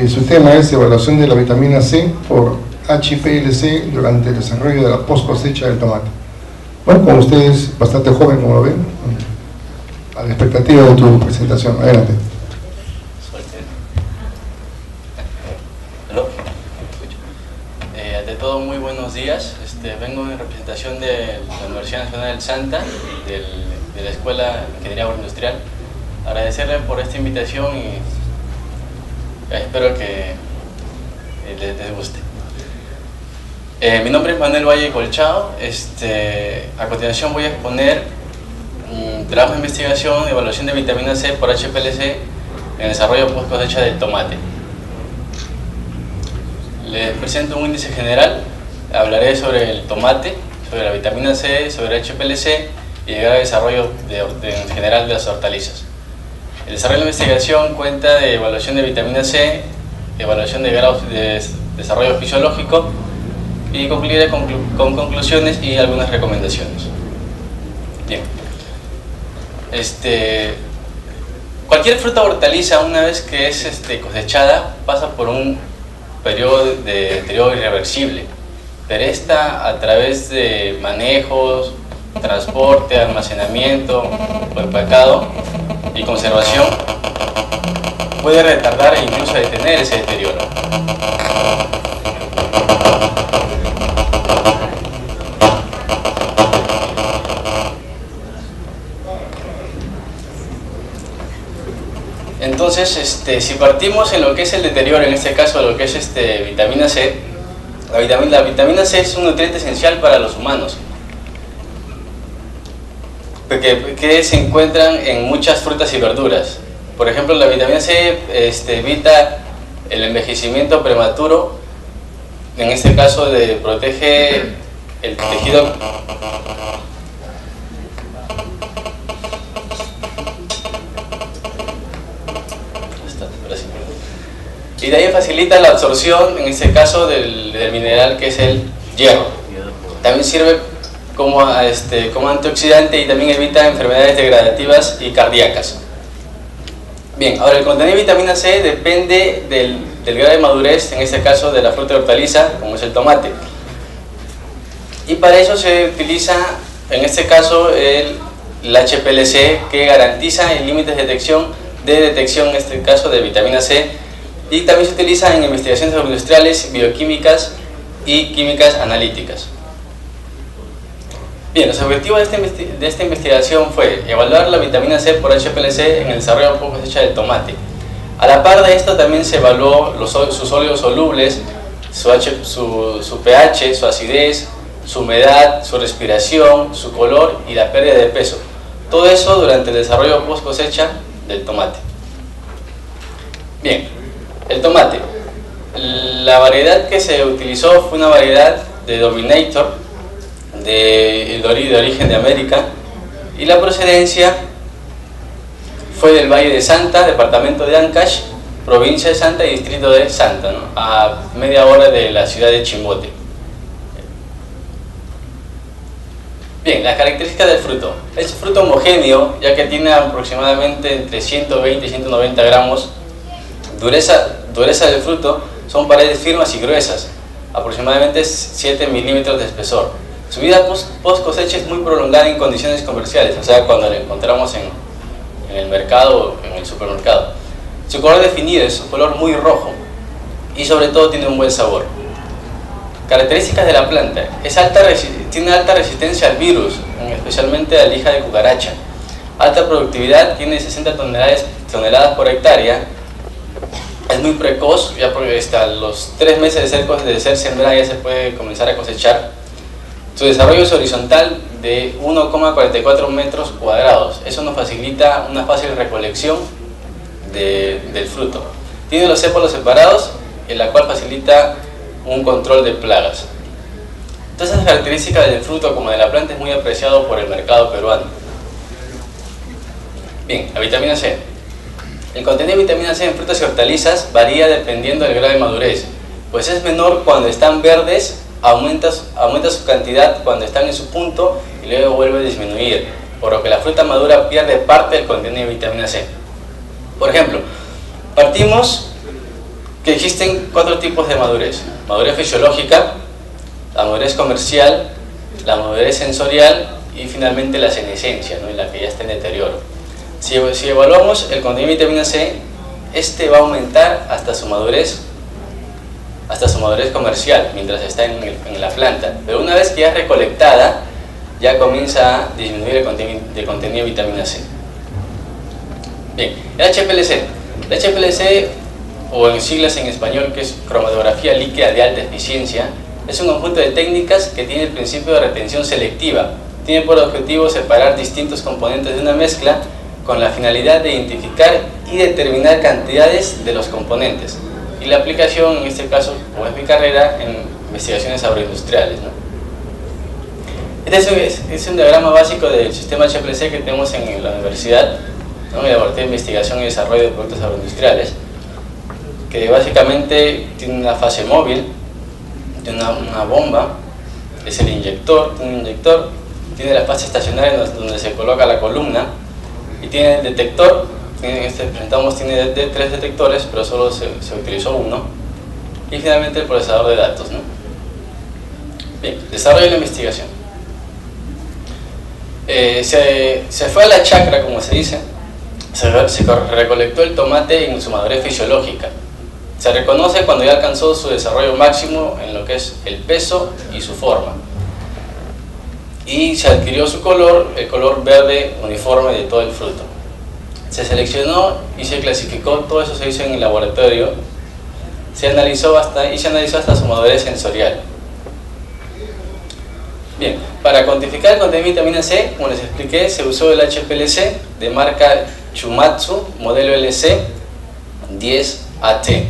Su tema es evaluación de la vitamina C por HPLC durante el desarrollo de la post cosecha del tomate. Bueno, como usted es bastante joven, como lo ven, a la expectativa de tu presentación. Adelante. Ante todo, muy buenos días. Vengo en representación de la Universidad Nacional del Santa, de la Escuela de Ingeniería Agroindustrial. Agradecerle por esta invitación y espero que les guste. Mi nombre es Manuel Valle Colchado. A continuación voy a exponer un trabajo de investigación de evaluación de vitamina C por HPLC en el desarrollo post cosecha del tomate. Les presento un índice general. Hablaré sobre el tomate, sobre la vitamina C, sobre HPLC y llegar al desarrollo en general de las hortalizas. El desarrollo de la investigación cuenta de evaluación de vitamina C, evaluación de grados de desarrollo fisiológico y concluiré con conclusiones y algunas recomendaciones. Bien. Cualquier fruta o hortaliza, una vez que es cosechada, pasa por un periodo de deterioro irreversible, pero esta, a través de manejos, transporte, almacenamiento, empacado y conservación, puede retardar e incluso detener ese deterioro. Entonces, si partimos en lo que es el deterioro, en este caso lo que es vitamina C, la vitamina C es un nutriente esencial para los humanos, que se encuentran en muchas frutas y verduras. Por ejemplo, la vitamina C evita el envejecimiento prematuro, en este caso protege el tejido y de ahí facilita la absorción, en este caso, del mineral que es el hierro. También sirve como antioxidante y también evita enfermedades degradativas y cardíacas. Bien, ahora el contenido de vitamina C depende del grado de madurez, en este caso de la fruta y hortaliza, como es el tomate. Y para eso se utiliza, en este caso, el HPLC, que garantiza el límite de detección, en este caso, de vitamina C. Y también se utiliza en investigaciones agroindustriales, bioquímicas y químicas analíticas. Bien, los objetivos de esta investigación fue evaluar la vitamina C por HPLC en el desarrollo post cosecha del tomate. A la par de esto también se evaluó sus sólidos solubles, su pH, su acidez, su humedad, su respiración, su color y la pérdida de peso. Todo eso durante el desarrollo post cosecha del tomate. Bien. El tomate. La variedad que se utilizó fue una variedad de Dominator de origen de América, y la procedencia fue del Valle de Santa, departamento de Ancash, provincia de Santa y distrito de Santa, ¿no?, a media hora de la ciudad de Chimbote. Bien, las características del fruto. Es fruto homogéneo, ya que tiene aproximadamente entre 120 y 190 gramos. Dureza del fruto son paredes firmes y gruesas, aproximadamente 7 milímetros de espesor. Su vida post cosecha es muy prolongada en condiciones comerciales, o sea, cuando la encontramos en el mercado o en el supermercado. Su color definido es un color muy rojo y sobre todo tiene un buen sabor. Características de la planta: tiene alta resistencia al virus, especialmente a la lija de cucaracha. Alta productividad, tiene 60 toneladas por hectárea. Es muy precoz, ya porque hasta los 3 meses de ser sembrada ya se puede comenzar a cosechar. Su desarrollo es horizontal de 1,44 metros cuadrados. Eso nos facilita una fácil recolección del fruto. Tiene los sépalos separados, en la cual facilita un control de plagas. Todas esas características del fruto como de la planta es muy apreciado por el mercado peruano. Bien, la vitamina C. El contenido de vitamina C en frutas y hortalizas varía dependiendo del grado de madurez, pues es menor cuando están verdes, aumenta su cantidad cuando están en su punto y luego vuelve a disminuir, por lo que la fruta madura pierde parte del contenido de vitamina C. Por ejemplo, partimos que existen 4 tipos de madurez: madurez fisiológica, la madurez comercial, la madurez sensorial y finalmente la senescencia, ¿no?, en la que ya está en deterioro. Si evaluamos el contenido de vitamina C, este va a aumentar hasta su madurez comercial mientras está en la planta, pero una vez que ya es recolectada ya comienza a disminuir el contenido de vitamina C. Bien, el HPLC. El HPLC, o en siglas en español, que es cromatografía líquida de alta eficiencia, es un conjunto de técnicas que tiene el principio de retención selectiva. Tiene por objetivo separar distintos componentes de una mezcla con la finalidad de identificar y determinar cantidades de los componentes. Y la aplicación, en este caso, como es mi carrera, en investigaciones agroindustriales, ¿no? Este es un diagrama básico del sistema HPLC que tenemos en la universidad, ¿no?, el Laboratorio de Investigación y Desarrollo de Productos Agroindustriales, que básicamente tiene una fase móvil, tiene una bomba, es el inyector, tiene la fase estacionaria donde se coloca la columna, y tiene el detector. Tiene 3 detectores, pero solo se utilizó uno, y finalmente el procesador de datos, ¿no? Bien, desarrollo de la investigación. Se fue a la chacra, como se dice, se recolectó el tomate en su madurez fisiológica. Se reconoce cuando ya alcanzó su desarrollo máximo en lo que es el peso y su forma. Y se adquirió su color, el color verde uniforme de todo el fruto. Se seleccionó y se clasificó, todo eso se hizo en el laboratorio. Se analizó hasta su madurez sensorial. Bien, para cuantificar el contenido de vitamina C, como les expliqué, se usó el HPLC de marca Chumatsu, modelo LC 10AT.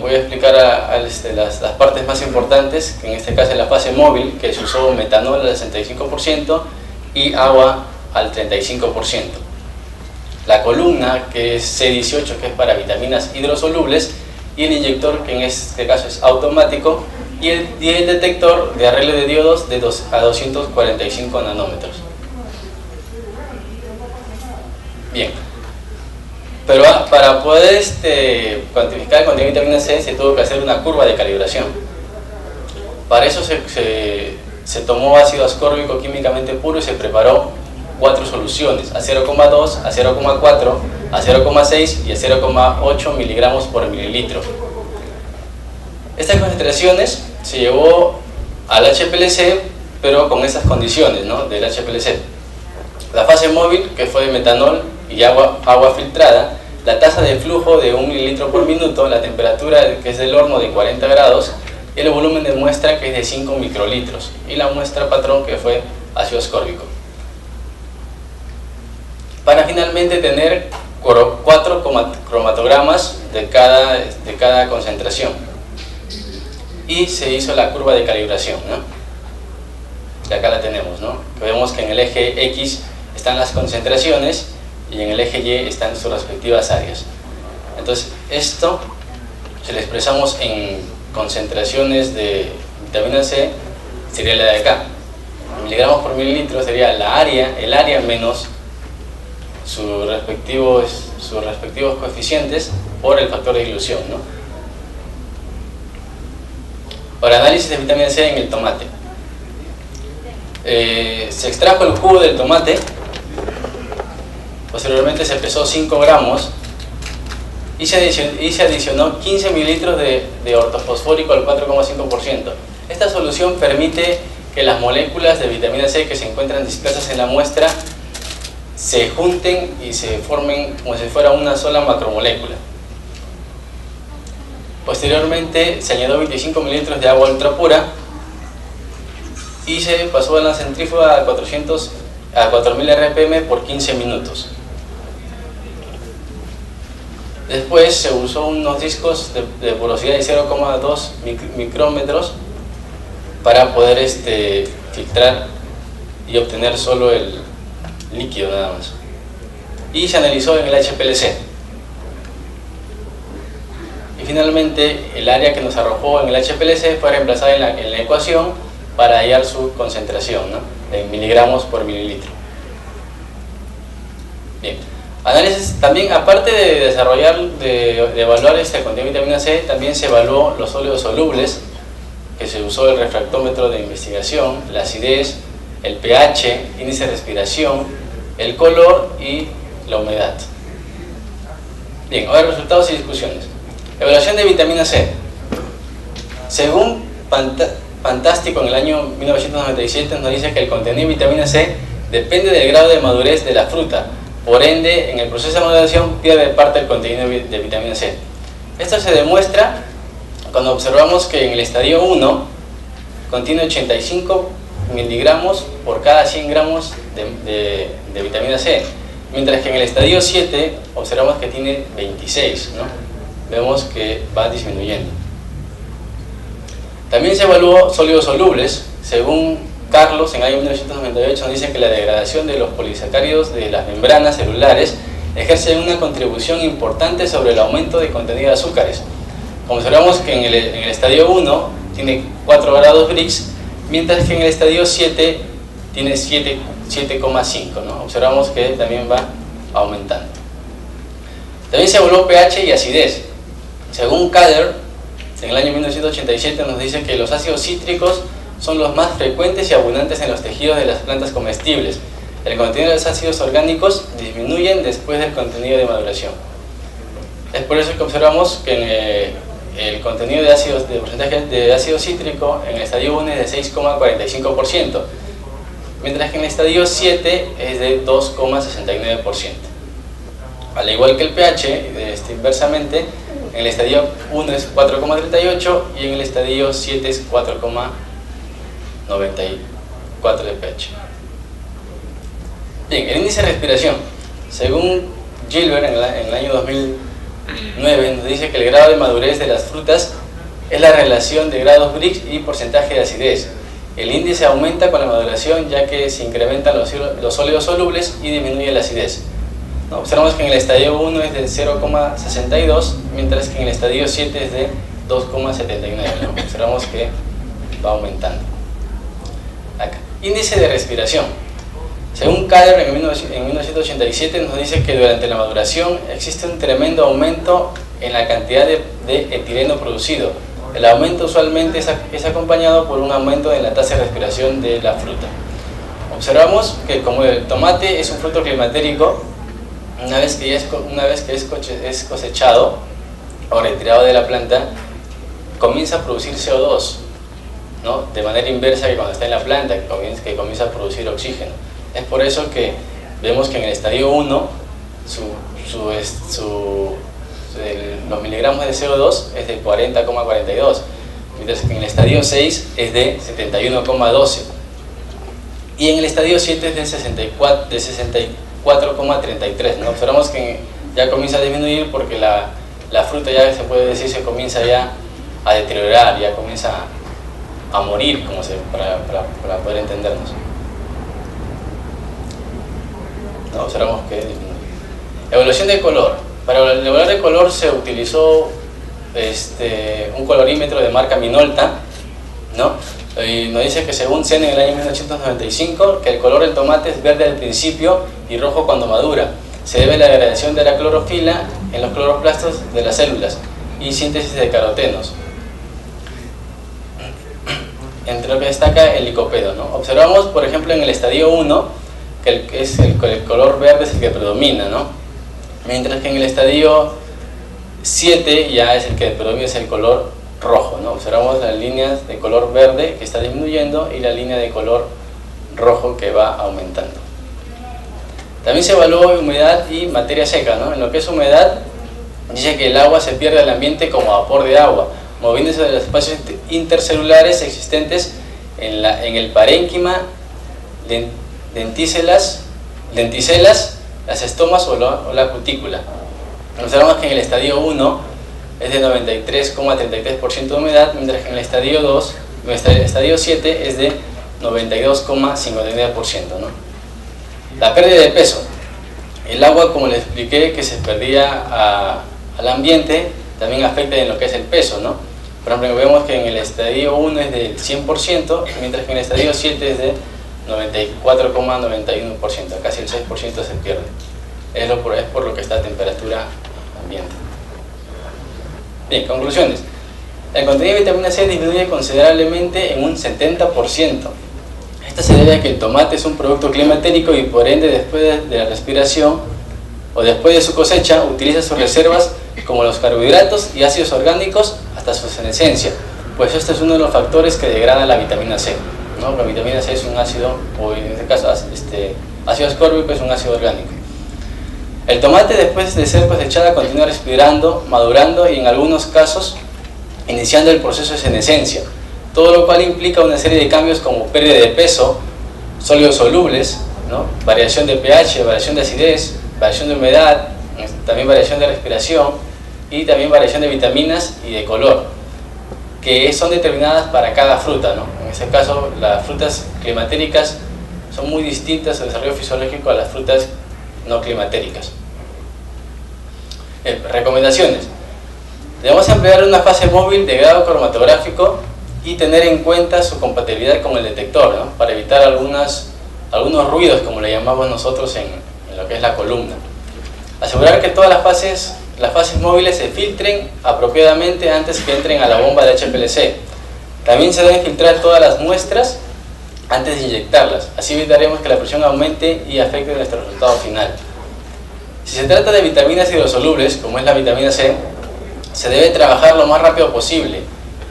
Voy a explicar las partes más importantes, que en este caso es la fase móvil, que se usó metanol al 65% y al 35%. La columna, que es C18, que es para vitaminas hidrosolubles, y el inyector, que en este caso es automático, y el detector de arreglo de diodos a 245 nanómetros. Bien, pero para poder cuantificar el contenido de vitamina C se tuvo que hacer una curva de calibración. Para eso se tomó ácido ascórbico químicamente puro y se preparó 4 soluciones, a 0,2, a 0,4, a 0,6 y a 0,8 miligramos por mililitro. Estas concentraciones se llevó al HPLC, pero con esas condiciones, ¿no?, del HPLC. La fase móvil, que fue de metanol y agua filtrada, la tasa de flujo de 1 mililitro por minuto, la temperatura, que es del horno, de 40 grados, y el volumen de muestra, que es de 5 microlitros, y la muestra patrón, que fue ácido ascórbico. Para finalmente tener 4 cromatogramas de cada concentración. Y se hizo la curva de calibración, ¿no? que acá la tenemos, ¿no? Que vemos que en el eje X están las concentraciones y en el eje Y están sus respectivas áreas. Entonces, esto, si lo expresamos en concentraciones de vitamina C, sería la de acá. Miligramos por mililitro sería la área, el área menos sus respectivos coeficientes por el factor de dilución, ¿no? Para análisis de vitamina C en el tomate. Se extrajo el jugo del tomate, posteriormente se pesó 5 gramos y se adicionó 15 mililitros de ortofosfórico al 4,5%. Esta solución permite que las moléculas de vitamina C que se encuentran dispersas en la muestra se junten y se formen como si fuera una sola macromolécula. Posteriormente se añadió 25 mililitros de agua ultra pura y se pasó a la centrífuga a 4000 RPM por 15 minutos. Después se usó unos discos de porosidad de 0,2 micrómetros para poder filtrar y obtener solo el líquido nada más. Y se analizó en el HPLC. Y finalmente el área que nos arrojó en el HPLC fue reemplazada en la ecuación para hallar su concentración, ¿no? En miligramos por mililitro. Bien. Análisis también, aparte de desarrollar, de evaluar el contenido de vitamina C, también se evaluó los sólidos solubles, que se usó el refractómetro de investigación, la acidez, el pH, índice de respiración, el color y la humedad. Bien, ahora resultados y discusiones. Evaluación de vitamina C. Según Fantástico en el año 1997 nos dice que el contenido de vitamina C depende del grado de madurez de la fruta. Por ende, en el proceso de maduración pierde parte del contenido de vitamina C. Esto se demuestra cuando observamos que en el estadio 1 contiene 85 miligramos por cada 100 gramos de vitamina C, mientras que en el estadio 7 observamos que tiene 26, ¿no? Vemos que va disminuyendo. También se evaluó sólidos solubles. Según Carlos, en el año 1998 nos dice que la degradación de los polisacáridos de las membranas celulares ejerce una contribución importante sobre el aumento de contenido de azúcares. Observamos que en el estadio 1 tiene 4 grados Brix, mientras que en el estadio 7 tiene 7,5, ¿no? Observamos que también va aumentando. También se evaluó pH y acidez. Según Kader, en el año 1987 nos dice que los ácidos cítricos son los más frecuentes y abundantes en los tejidos de las plantas comestibles. El contenido de los ácidos orgánicos disminuyen después del contenido de maduración. Es por eso que observamos que el contenido de porcentaje de ácido cítrico en el estadio 1 es de 6,45%, mientras que en el estadio 7 es de 2,69%. Al igual que el pH, inversamente, en el estadio 1 es 4,38 y en el estadio 7 es 4,94 de pH. Bien, el índice de respiración. Según Gilbert, en el año 2009, nos dice que el grado de madurez de las frutas es la relación de grados Brix y porcentaje de acidez. El índice aumenta con la maduración ya que se incrementan los sólidos solubles y disminuye la acidez. Observamos que en el estadio 1 es de 0,62, mientras que en el estadio 7 es de 2,79. ¿no? Observamos que va aumentando. Acá. Índice de respiración. Según Kader, en 1987 nos dice que durante la maduración existe un tremendo aumento en la cantidad de etileno producido. El aumento usualmente es acompañado por un aumento en la tasa de respiración de la fruta. Observamos que como el tomate es un fruto climatérico, una vez que es cosechado o retirado de la planta, comienza a producir CO2, ¿no? De manera inversa que cuando está en la planta, que comienza a producir oxígeno. Es por eso que vemos que en el estadio 1 los miligramos de CO2 es de 40,42, mientras que en el estadio 6 es de 71,12 y en el estadio 7 es de 64,33. ¿no? Observamos que ya comienza a disminuir porque la fruta ya se puede decir se comienza ya a deteriorar, ya comienza a morir, para poder entendernos. No, observamos que disminuye. Evaluación de color. Para evaluar el color se utilizó un colorímetro de marca Minolta, ¿no? Y nos dice que según CEN en el año 1995, que el color del tomate es verde al principio y rojo cuando madura. Se debe a la degradación de la clorofila en los cloroplastos de las células y síntesis de carotenos. Entre lo que destaca el licopedo, ¿no? Observamos, por ejemplo, en el estadio 1, que el color verde es el que predomina, ¿no? Mientras que en el estadio 7 ya es el que predomina, es el color rojo, ¿no? Observamos las líneas de color verde que está disminuyendo y la línea de color rojo que va aumentando. También se evaluó humedad y materia seca, ¿no? En lo que es humedad, dice que el agua se pierde al ambiente como vapor de agua, moviéndose de los espacios intercelulares existentes en el parénquima, lenticelas, las estomas o la cutícula. Observamos que en el estadio 1 es de 93,33% de humedad, mientras que en el estadio 2, en el estadio 7 es de 92,59%, ¿no? La pérdida de peso. El agua, como les expliqué, que se perdía al ambiente, también afecta en lo que es el peso, ¿no? Por ejemplo, vemos que en el estadio 1 es del 100%, mientras que en el estadio 7 es de 94,91%, casi el 6% se pierde. Es por lo que está a temperatura ambiente. Bien, conclusiones. El contenido de vitamina C disminuye considerablemente en un 70%. Esto se debe a que el tomate es un producto climatérico y por ende después de la respiración o después de su cosecha utiliza sus reservas como los carbohidratos y ácidos orgánicos hasta su senescencia, pues este es uno de los factores que degrada la vitamina C, ¿no? La vitamina C es un ácido, o en este caso ácido ascórbico es un ácido orgánico. El tomate después de ser cosechada continúa respirando, madurando y en algunos casos iniciando el proceso de senescencia, todo lo cual implica una serie de cambios como pérdida de peso, sólidos solubles, ¿no? Variación de pH, variación de acidez, variación de humedad, también variación de respiración y también variación de vitaminas y de color, que son determinadas para cada fruta, ¿no? En este caso, las frutas climatéricas son muy distintas en desarrollo fisiológico a las frutas no climatéricas. Recomendaciones. Debemos emplear una fase móvil de grado cromatográfico y tener en cuenta su compatibilidad con el detector, ¿no? Para evitar algunos ruidos, como le llamamos nosotros en lo que es la columna. Asegurar que todas las fases móviles se filtren apropiadamente antes que entren a la bomba de HPLC. También se deben filtrar todas las muestras antes de inyectarlas, así evitaremos que la presión aumente y afecte nuestro resultado final. Si se trata de vitaminas hidrosolubles, como es la vitamina C, se debe trabajar lo más rápido posible,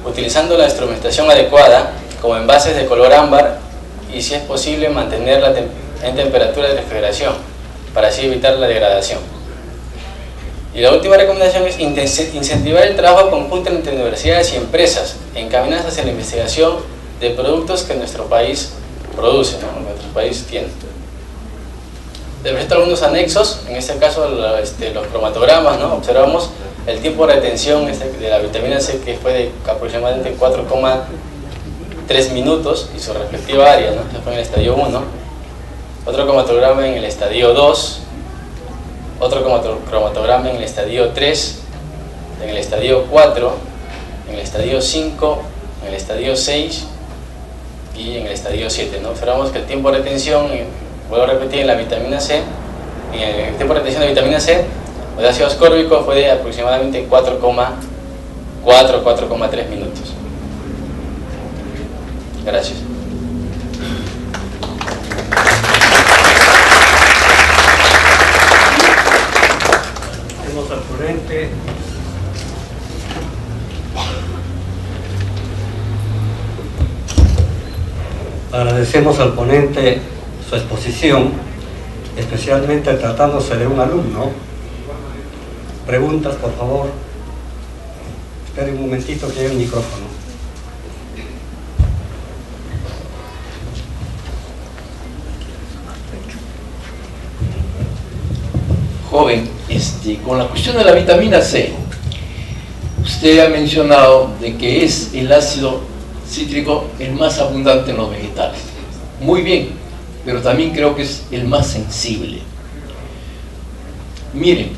utilizando la instrumentación adecuada, como envases de color ámbar, y si es posible mantenerla en temperatura de refrigeración, para así evitar la degradación. Y la última recomendación es incentivar el trabajo conjunto entre universidades y empresas, encaminadas hacia la investigación de productos que nuestro país produce, ¿no? Nuestro país tiene. Les presento algunos anexos, en este caso los cromatogramas, ¿no? Observamos el tiempo de retención de la vitamina C, que fue de aproximadamente 4,3 minutos y su respectiva área, ¿no? Este fue en el estadio 1, otro cromatograma en el estadio 2, otro cromatograma en el estadio 3, en el estadio 4, en el estadio 5, en el estadio 6 y en el estadio 7, ¿no? Observamos que el tiempo de retención, vuelvo a repetir, en la vitamina C, en el tiempo de retención de vitamina C o de ácido ascórbico fue de aproximadamente 4,3 minutos. Gracias. Tenemos al ponente. Agradecemos al ponente su exposición, especialmente tratándose de un alumno. Preguntas, por favor. Esperen un momentito que llegue el micrófono. Joven, con la cuestión de la vitamina C, usted ha mencionado de que es el ácido cítrico el más abundante en los vegetales. Muy bien, pero también creo que es el más sensible. Miren,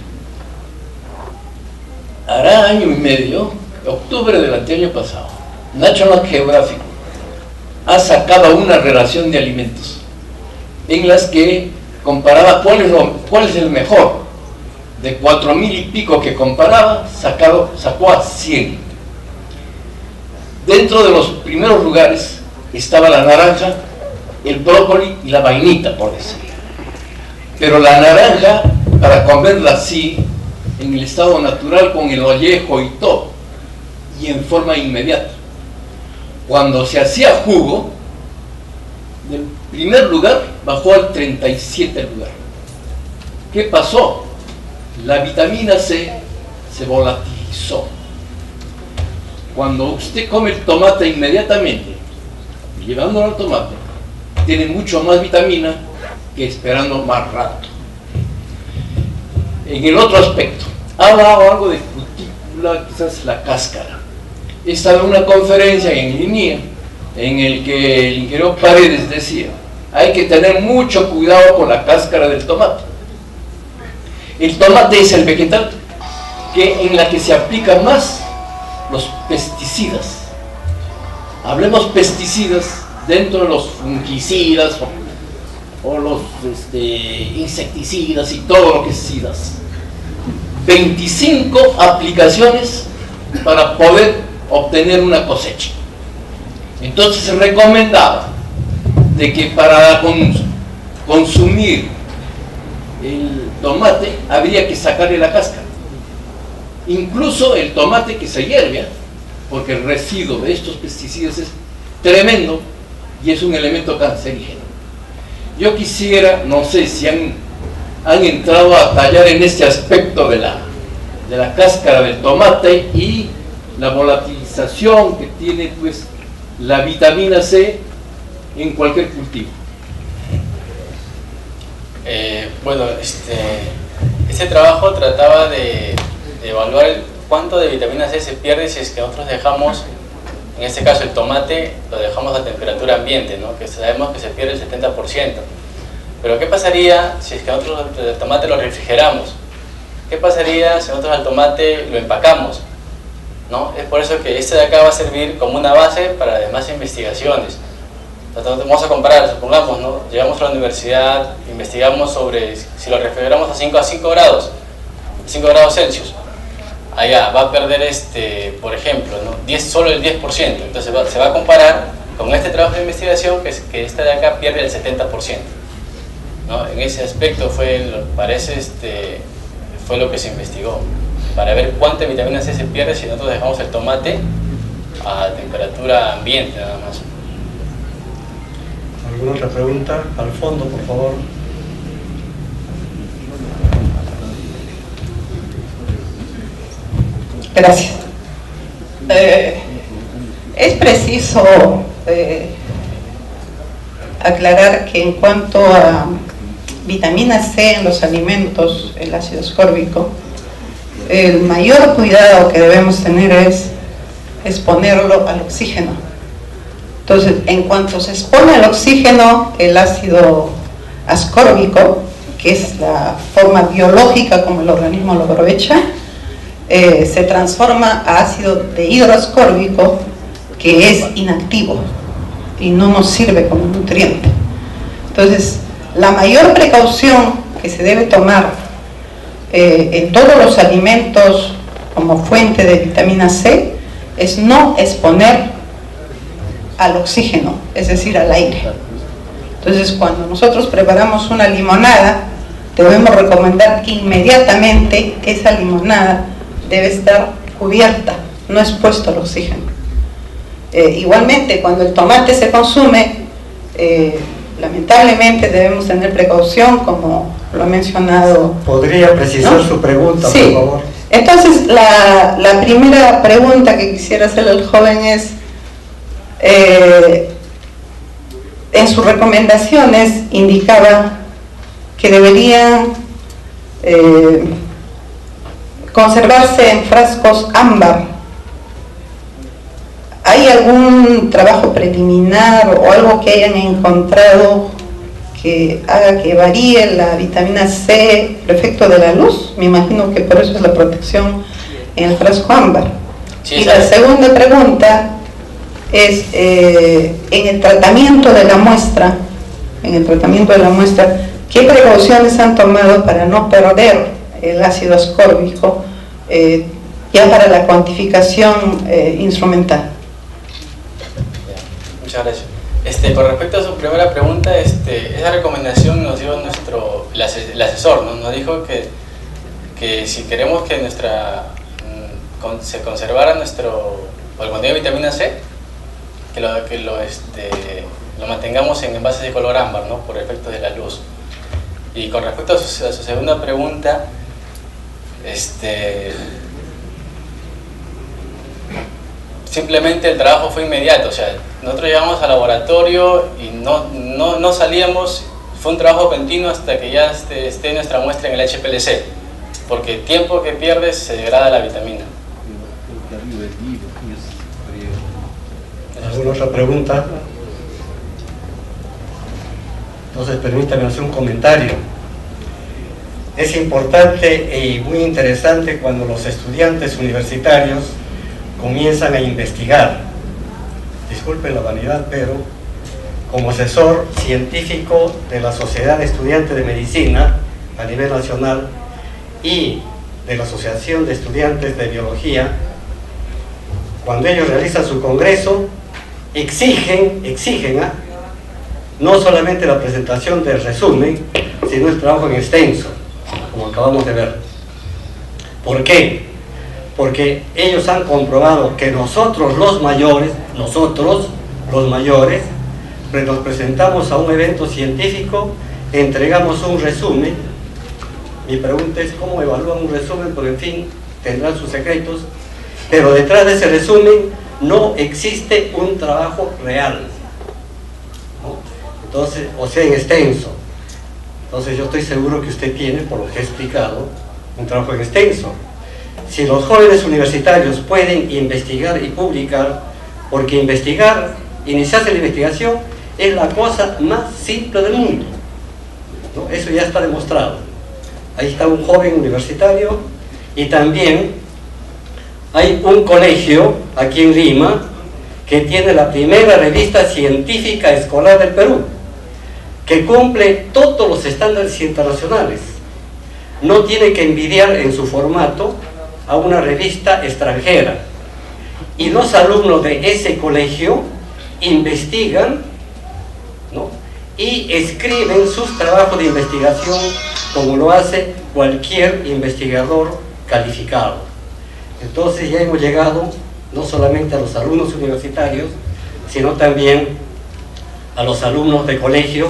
hará año y medio, octubre del anteaño pasado, National Geographic ha sacado una relación de alimentos en las que comparaba cuál es el mejor. De 4.000 y pico que comparaba, sacó a 100. Dentro de los primeros lugares estaba la naranja, el brócoli y la vainita, por decir. Pero la naranja, para comerla así, en el estado natural, con el ollejo y todo, y en forma inmediata. Cuando se hacía jugo, del primer lugar bajó al 37 lugar. ¿Qué pasó? La vitamina C se volatilizó. Cuando usted come el tomate inmediatamente, llevándolo al tomate, tiene mucho más vitamina que esperando más rato. En el otro aspecto, ha hablado algo de cutícula, quizás la cáscara. Estaba en una conferencia en línea en el que el ingeniero Paredes decía: hay que tener mucho cuidado con la cáscara del tomate. El tomate es el vegetal en la que se aplican más los pesticidas. Hablemos pesticidas dentro de los fungicidas o los insecticidas y todo lo que es sidas. 25 aplicaciones para poder obtener una cosecha. Entonces se recomendaba de que para consumir el tomate habría que sacarle la cáscara. Incluso el tomate que se hierve, porque el residuo de estos pesticidas es tremendo y es un elemento cancerígeno. Yo quisiera, no sé si han entrado a tallar en este aspecto de la cáscara del tomate y la volatilización que tiene pues la vitamina C en cualquier cultivo. Bueno, este trabajo trataba de evaluar cuánto de vitamina C se pierde si es que nosotros dejamos, en este caso el tomate, lo dejamos a temperatura ambiente, ¿no? Que sabemos que se pierde el 70%. Pero ¿qué pasaría si es que nosotros el tomate lo refrigeramos? ¿Qué pasaría si nosotros al tomate lo empacamos? ¿No? Es por eso que este de acá va a servir como una base para las demás investigaciones. Entonces vamos a comparar, supongamos, ¿no? Llegamos a la universidad, investigamos sobre si lo refrigeramos a 5 grados, 5 grados Celsius. Allá va a perder, por ejemplo, ¿no? solo el 10%. Entonces se va a comparar con este trabajo de investigación que este de acá pierde el 70%. ¿No? En ese aspecto fue lo que se investigó, para ver cuánta vitamina C se pierde si nosotros dejamos el tomate a temperatura ambiente nada más. ¿Alguna otra pregunta? Al fondo, por favor. Gracias. Es preciso aclarar que en cuanto a vitamina C en los alimentos, el ácido ascórbico, el mayor cuidado que debemos tener es exponerlo al oxígeno. Entonces, en cuanto se expone al oxígeno, el ácido ascórbico, que es la forma biológica como el organismo lo aprovecha, se transforma a ácido de hidroascórbico, que es inactivo y no nos sirve como nutriente. Entonces, la mayor precaución que se debe tomar en todos los alimentos como fuente de vitamina C es no exponer al oxígeno, es decir, al aire. Entonces, cuando nosotros preparamos una limonada, debemos recomendar que inmediatamente esa limonada debe estar cubierta, no expuesto al oxígeno. Igualmente, cuando el tomate se consume, lamentablemente debemos tener precaución, como lo ha mencionado. ¿Podría precisar, ¿no?, su pregunta, sí, por favor? Entonces, la primera pregunta que quisiera hacerle al joven es, en sus recomendaciones indicaba que deberían conservarse en frascos ámbar ¿hay algún trabajo preliminar o algo que hayan encontrado que haga que varíe la vitamina C por efecto de la luz? Me imagino que por eso es la protección en el frasco ámbar. Sí, y la segunda pregunta es, en el tratamiento de la muestra, ¿qué precauciones han tomado para no perder el ácido ascórbico ya para la cuantificación instrumental? Muchas gracias. Con respecto a su primera pregunta, esa recomendación nos dio el asesor, ¿no? Nos dijo que si queremos que se conservara el contenido de vitamina C, que lo mantengamos en envases de color ámbar, ¿no? Por efectos de la luz. Y con respecto a su segunda pregunta, simplemente el trabajo fue inmediato. O sea, nosotros llegamos al laboratorio y no salíamos, fue un trabajo continuo hasta que ya esté nuestra muestra en el HPLC, porque el tiempo que pierdes se degrada la vitamina. ¿Alguna otra pregunta? Entonces permítame hacer un comentario. Es importante y muy interesante cuando los estudiantes universitarios comienzan a investigar. Disculpen la vanidad, pero como asesor científico de la Sociedad de Estudiantes de Medicina a nivel nacional y de la Asociación de Estudiantes de Biología, cuando ellos realizan su congreso, exigen no solamente la presentación del resumen, sino el trabajo en extenso, como acabamos de ver. ¿Por qué? Porque ellos han comprobado que nosotros los mayores, nos presentamos a un evento científico, entregamos un resumen. Mi pregunta es cómo evalúan un resumen, porque en fin, tendrán sus secretos, pero detrás de ese resumen no existe un trabajo real, ¿no? Entonces, o sea, en extenso. Entonces yo estoy seguro que usted tiene, por lo que he explicado, un trabajo en extenso. Si los jóvenes universitarios pueden investigar y publicar, porque iniciarse la investigación es la cosa más simple del mundo, ¿no? Eso ya está demostrado. Ahí está un joven universitario, y también hay un colegio aquí en Lima que tiene la primera revista científica escolar del Perú, que cumple todos los estándares internacionales. No tiene que envidiar en su formato a una revista extranjera. Y los alumnos de ese colegio investigan, ¿no? Y escriben sus trabajos de investigación como lo hace cualquier investigador calificado. Entonces ya hemos llegado no solamente a los alumnos universitarios, sino también a los alumnos de colegio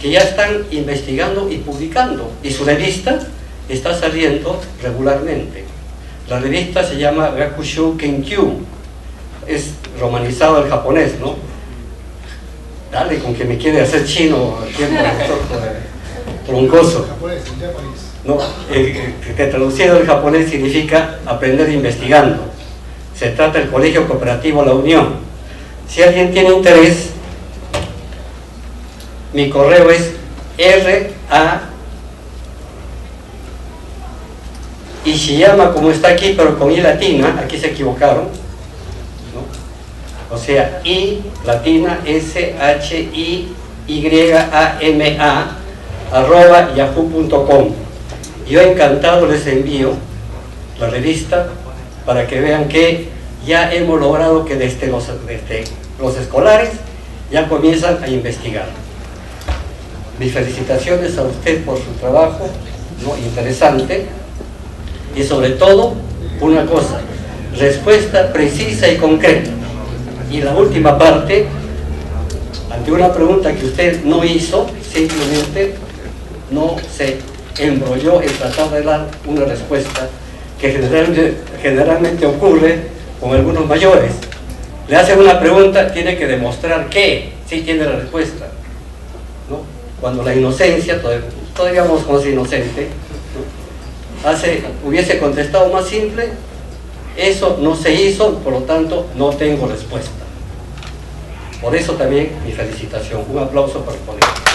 que ya están investigando y publicando, y su revista está saliendo regularmente. La revista se llama Gakushu Kenkyu, es romanizado al japonés, ¿no? Dale, con que me quiere hacer chino, tiempo troncoso. No, que traducido del japonés significa aprender investigando. Se trata del Colegio Cooperativo La Unión. Si alguien tiene interés, mi correo es Ishiyama, como está aquí, pero con I latina, aquí se equivocaron, ¿no? O sea, I latina, SHIYAMA @yahoo.com. Yo encantado les envío la revista para que vean que ya hemos logrado que desde los escolares ya comienzan a investigar. Mis felicitaciones a usted por su trabajo, ¿no? Interesante, y sobre todo una cosa, respuesta precisa y concreta. Y la última parte, ante una pregunta que usted no hizo, simplemente no se embrolló en tratar de dar una respuesta que generalmente ocurre con algunos mayores. Le hacen una pregunta, tiene que demostrar que sí tiene la respuesta, ¿no? Cuando la inocencia, todavía vamos con ese inocente, ¿no? Hubiese contestado más simple, eso no se hizo, por lo tanto no tengo respuesta. Por eso también mi felicitación. Un aplauso para el ponente.